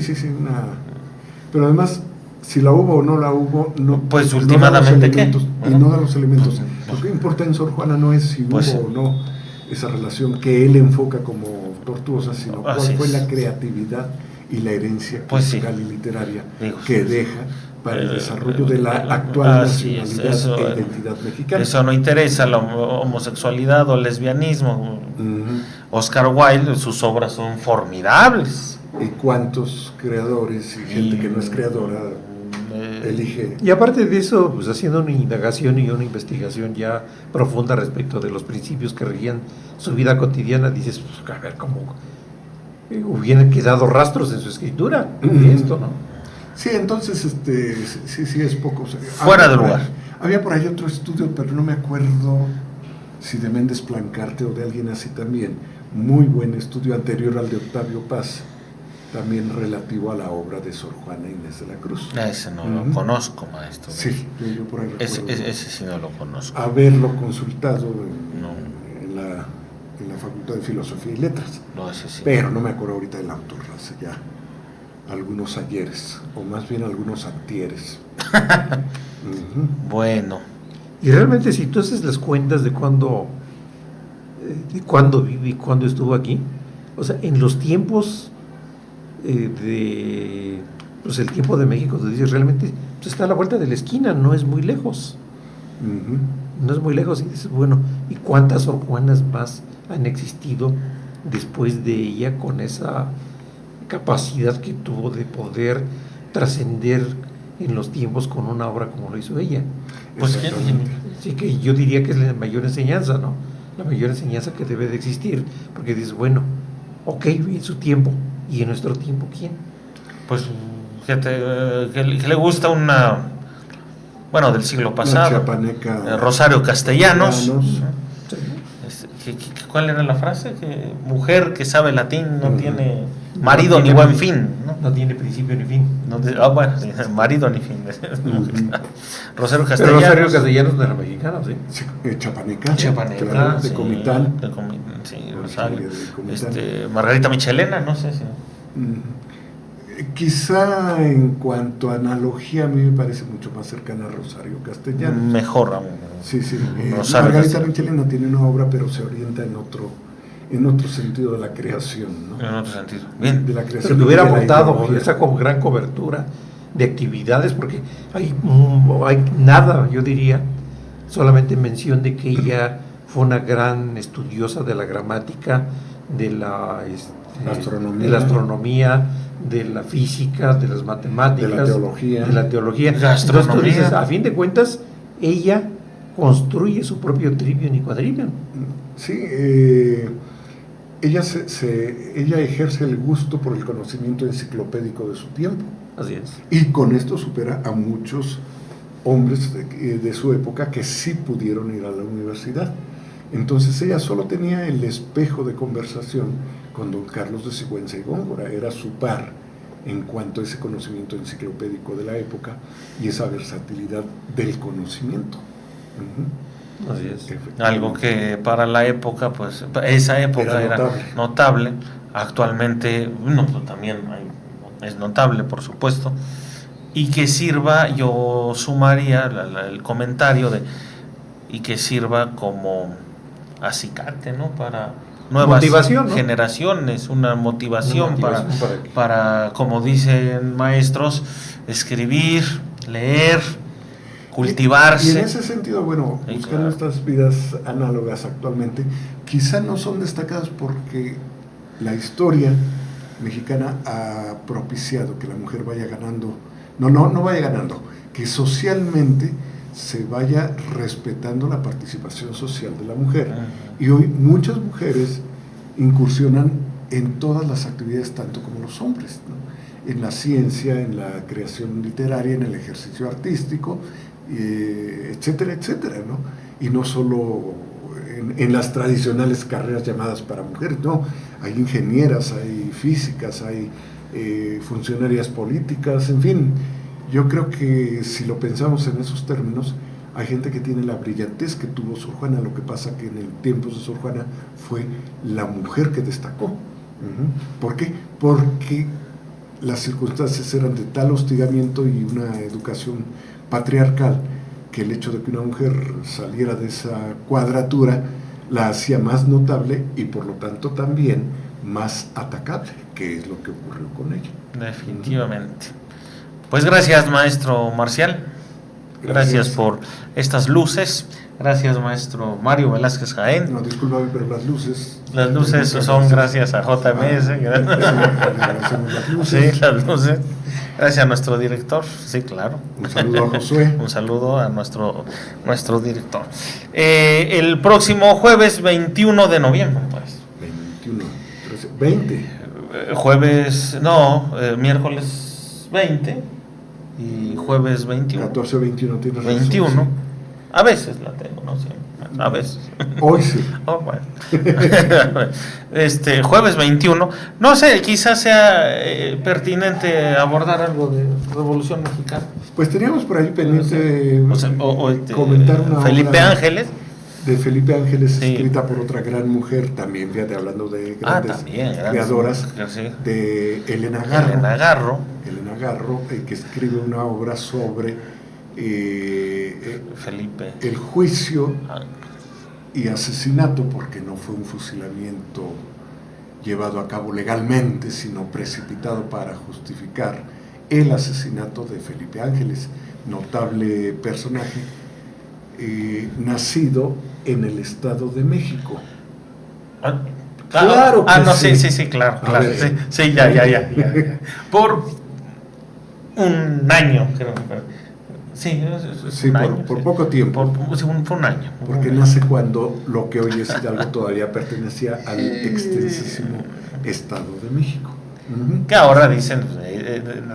[SPEAKER 2] pero además, si la hubo o no la hubo, no,
[SPEAKER 1] pues últimamente ¿qué?
[SPEAKER 2] Y no da los elementos. Lo que importa en Sor Juana no es si
[SPEAKER 1] pues,
[SPEAKER 2] hubo o no esa relación que él enfoca como tortuosa, sino cuál fue la creatividad y la herencia cultural y literaria que deja para el desarrollo de la actual nacionalidad e identidad mexicana.
[SPEAKER 1] Eso no interesa, la homosexualidad o el lesbianismo. Oscar Wilde, sus obras son formidables.
[SPEAKER 2] ¿Y cuántos creadores y gente que no es creadora elige?
[SPEAKER 3] Y aparte de eso, pues haciendo una indagación y una investigación ya profunda respecto de los principios que regían su vida cotidiana, dices, pues, a ver, cómo hubieran quedado rastros en su escritura de esto, ¿no?
[SPEAKER 2] Sí, entonces, sí es poco.
[SPEAKER 1] Fuera de lugar.
[SPEAKER 2] Había por ahí otro estudio, pero no me acuerdo si de Méndez Plancarte o de alguien así también. Muy buen estudio anterior al de Octavio Paz, también relativo a la obra de Sor Juana Inés de la Cruz.
[SPEAKER 1] Ese no lo conozco, maestro.
[SPEAKER 2] Sí, yo por ahí recuerdo.
[SPEAKER 1] Ese sí no lo conozco.
[SPEAKER 2] Haberlo consultado en la Facultad de Filosofía y Letras.
[SPEAKER 1] No, ese sí.
[SPEAKER 2] Pero no me acuerdo ahorita del autor, hace ya algunos ayeres, o más bien algunos antieres.
[SPEAKER 1] Bueno.
[SPEAKER 3] Y realmente si tú haces las cuentas de cuándo vive y cuándo estuvo aquí, o sea, en los tiempos pues el tiempo de México, te dices, realmente pues está a la vuelta de la esquina, no es muy lejos. No es muy lejos, y dices, bueno, ¿y cuántas Sor Juanas más han existido después de ella con esa capacidad que tuvo de poder trascender en los tiempos con una obra como lo hizo ella?
[SPEAKER 1] Pues
[SPEAKER 3] sí, que yo diría que es la mayor enseñanza, ¿no? La mayor enseñanza que debe de existir, porque dices, bueno, ok, en su tiempo, y en nuestro tiempo, ¿quién?
[SPEAKER 1] Pues fíjate, que le gusta del siglo pasado,
[SPEAKER 2] Chiapaneca,
[SPEAKER 1] Rosario Castellanos. ¿Cuál era la frase? Que mujer que sabe latín no tiene marido ni buen fin, ¿no?
[SPEAKER 3] No tiene principio ni fin.
[SPEAKER 1] Bueno, sí, marido ni fin. Rosario
[SPEAKER 3] Pero
[SPEAKER 1] Castellanos.
[SPEAKER 3] Rosario Castellanos de la mexicana, ¿sí?
[SPEAKER 2] Sí, chapaneca.
[SPEAKER 1] Chapaneca,
[SPEAKER 2] claro, de
[SPEAKER 1] sí,
[SPEAKER 2] Comitán.
[SPEAKER 1] sí, Rosario.
[SPEAKER 2] De Comitán.
[SPEAKER 1] Margarita Michelena, no sé si.
[SPEAKER 2] Quizá en cuanto a analogía, a mí me parece mucho más cercana a Rosario Castellanos.
[SPEAKER 1] Mejor aún.
[SPEAKER 2] Sí.
[SPEAKER 1] Rosario
[SPEAKER 2] Margarita
[SPEAKER 1] Castellanos.
[SPEAKER 2] Michelena tiene una obra, pero se orienta en otro sentido de la creación, ¿no?
[SPEAKER 1] En otro sentido. Bien.
[SPEAKER 2] De la creación.
[SPEAKER 3] Se hubiera
[SPEAKER 2] de la
[SPEAKER 3] montado
[SPEAKER 2] ideología.
[SPEAKER 3] esa como gran cobertura de actividades, porque hay nada, yo diría, solamente mención de que ella fue una gran estudiosa de la gramática, de la astronomía, de la física, de las matemáticas,
[SPEAKER 2] de la teología.
[SPEAKER 1] La astronomía.
[SPEAKER 3] Entonces, a fin de cuentas, ella construye su propio trivium y quadrivium.
[SPEAKER 2] Sí, ella ejerce el gusto por el conocimiento enciclopédico de su tiempo.
[SPEAKER 3] Así es.
[SPEAKER 2] Y con esto supera a muchos hombres de su época que sí pudieron ir a la universidad. Entonces ella solo tenía el espejo de conversación con don Carlos de Sigüenza y Góngora, era su par en cuanto a ese conocimiento enciclopédico de la época y esa versatilidad del conocimiento.
[SPEAKER 3] Así es.
[SPEAKER 1] Algo que para la época, pues, esa época era notable. Actualmente, no, pues, también es notable, por supuesto. Y que sirva, yo sumaría el comentario y que sirva como acicate, ¿no? Para nuevas
[SPEAKER 3] motivación, ¿no?
[SPEAKER 1] generaciones, una motivación para, como dicen maestros, escribir, leer, cultivarse.
[SPEAKER 2] Y en ese sentido, bueno, buscar nuestras vidas análogas actualmente, quizá no son destacadas porque la historia mexicana ha propiciado que la mujer vaya ganando, no vaya ganando, que socialmente se vaya respetando la participación social de la mujer. Y hoy muchas mujeres incursionan en todas las actividades, tanto como los hombres, ¿no? En la ciencia, en la creación literaria, en el ejercicio artístico, etcétera, etcétera, ¿no? Y no solo en las tradicionales carreras llamadas para mujeres, no, hay ingenieras, hay físicas, hay funcionarias políticas, en fin. Yo creo que si lo pensamos en esos términos, hay gente que tiene la brillantez que tuvo Sor Juana, lo que pasa que en el tiempo de Sor Juana fue la mujer que destacó. ¿Por qué? Porque las circunstancias eran de tal hostigamiento y una educación patriarcal que el hecho de que una mujer saliera de esa cuadratura la hacía más notable y por lo tanto también más atacable, que es lo que ocurrió con ella.
[SPEAKER 1] Definitivamente. Pues gracias, maestro Marcial. Gracias por estas luces. Gracias, maestro Mario Velázquez Jaén.
[SPEAKER 2] No, discúlpame, pero las luces...
[SPEAKER 1] Las luces son gracias a JMS. Sí, las luces. Gracias a nuestro director. Sí, claro.
[SPEAKER 2] Un saludo a Josué.
[SPEAKER 1] Un saludo a nuestro director. El próximo jueves 21 de noviembre, pues.
[SPEAKER 2] 20.
[SPEAKER 1] Miércoles 20 y jueves 21.
[SPEAKER 2] 14 o 21 tienes
[SPEAKER 1] 21.
[SPEAKER 2] razón, sí.
[SPEAKER 1] A veces la tengo, no siempre. A veces.
[SPEAKER 2] Hoy sí.
[SPEAKER 1] Oh, bueno. Jueves 21. No sé, quizás sea pertinente abordar algo de Revolución Mexicana.
[SPEAKER 2] Pues teníamos por ahí pendiente
[SPEAKER 1] comentar una Felipe
[SPEAKER 2] obra
[SPEAKER 1] Ángeles.
[SPEAKER 2] De Felipe Ángeles,
[SPEAKER 1] sí.
[SPEAKER 2] Escrita por otra gran mujer, también, fíjate, hablando de grandes creadoras,
[SPEAKER 1] sí.
[SPEAKER 2] De Elena Garro, que escribe una obra sobre
[SPEAKER 1] Felipe.
[SPEAKER 2] el juicio y asesinato, porque no fue un fusilamiento llevado a cabo legalmente, sino precipitado para justificar el asesinato de Felipe Ángeles, notable personaje, nacido en el Estado de México.
[SPEAKER 1] Claro que sí, claro. Sí, ya. Por un año, creo. Sí,
[SPEAKER 2] por poco tiempo.
[SPEAKER 1] Fue un año.
[SPEAKER 2] Porque nace cuando lo que hoy es Hidalgo todavía pertenecía al extensísimo Estado de México.
[SPEAKER 1] Que ahora dicen,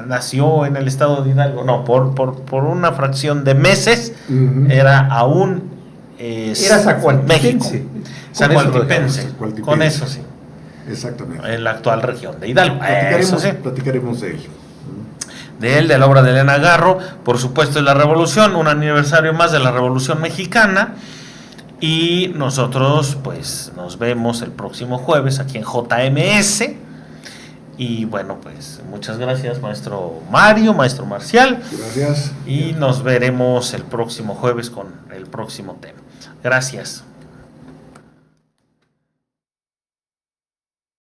[SPEAKER 1] nació en el Estado de Hidalgo. No, por una fracción de meses era aún
[SPEAKER 3] era zacualtense.
[SPEAKER 1] México. San
[SPEAKER 3] Con eso lo
[SPEAKER 1] Cualtipense.
[SPEAKER 2] dejamos.
[SPEAKER 1] Con eso sí.
[SPEAKER 2] Exactamente.
[SPEAKER 1] En la actual región de Hidalgo. Eso sí.
[SPEAKER 2] Platicaremos de ello.
[SPEAKER 1] De él, de la obra de Elena Garro, por supuesto, es la Revolución, un aniversario más de la Revolución Mexicana. Y nosotros, pues, nos vemos el próximo jueves aquí en JMS. Y bueno, pues, muchas gracias, maestro Mario, maestro Marcial.
[SPEAKER 2] Gracias.
[SPEAKER 1] Y nos veremos el próximo jueves con el próximo tema. Gracias.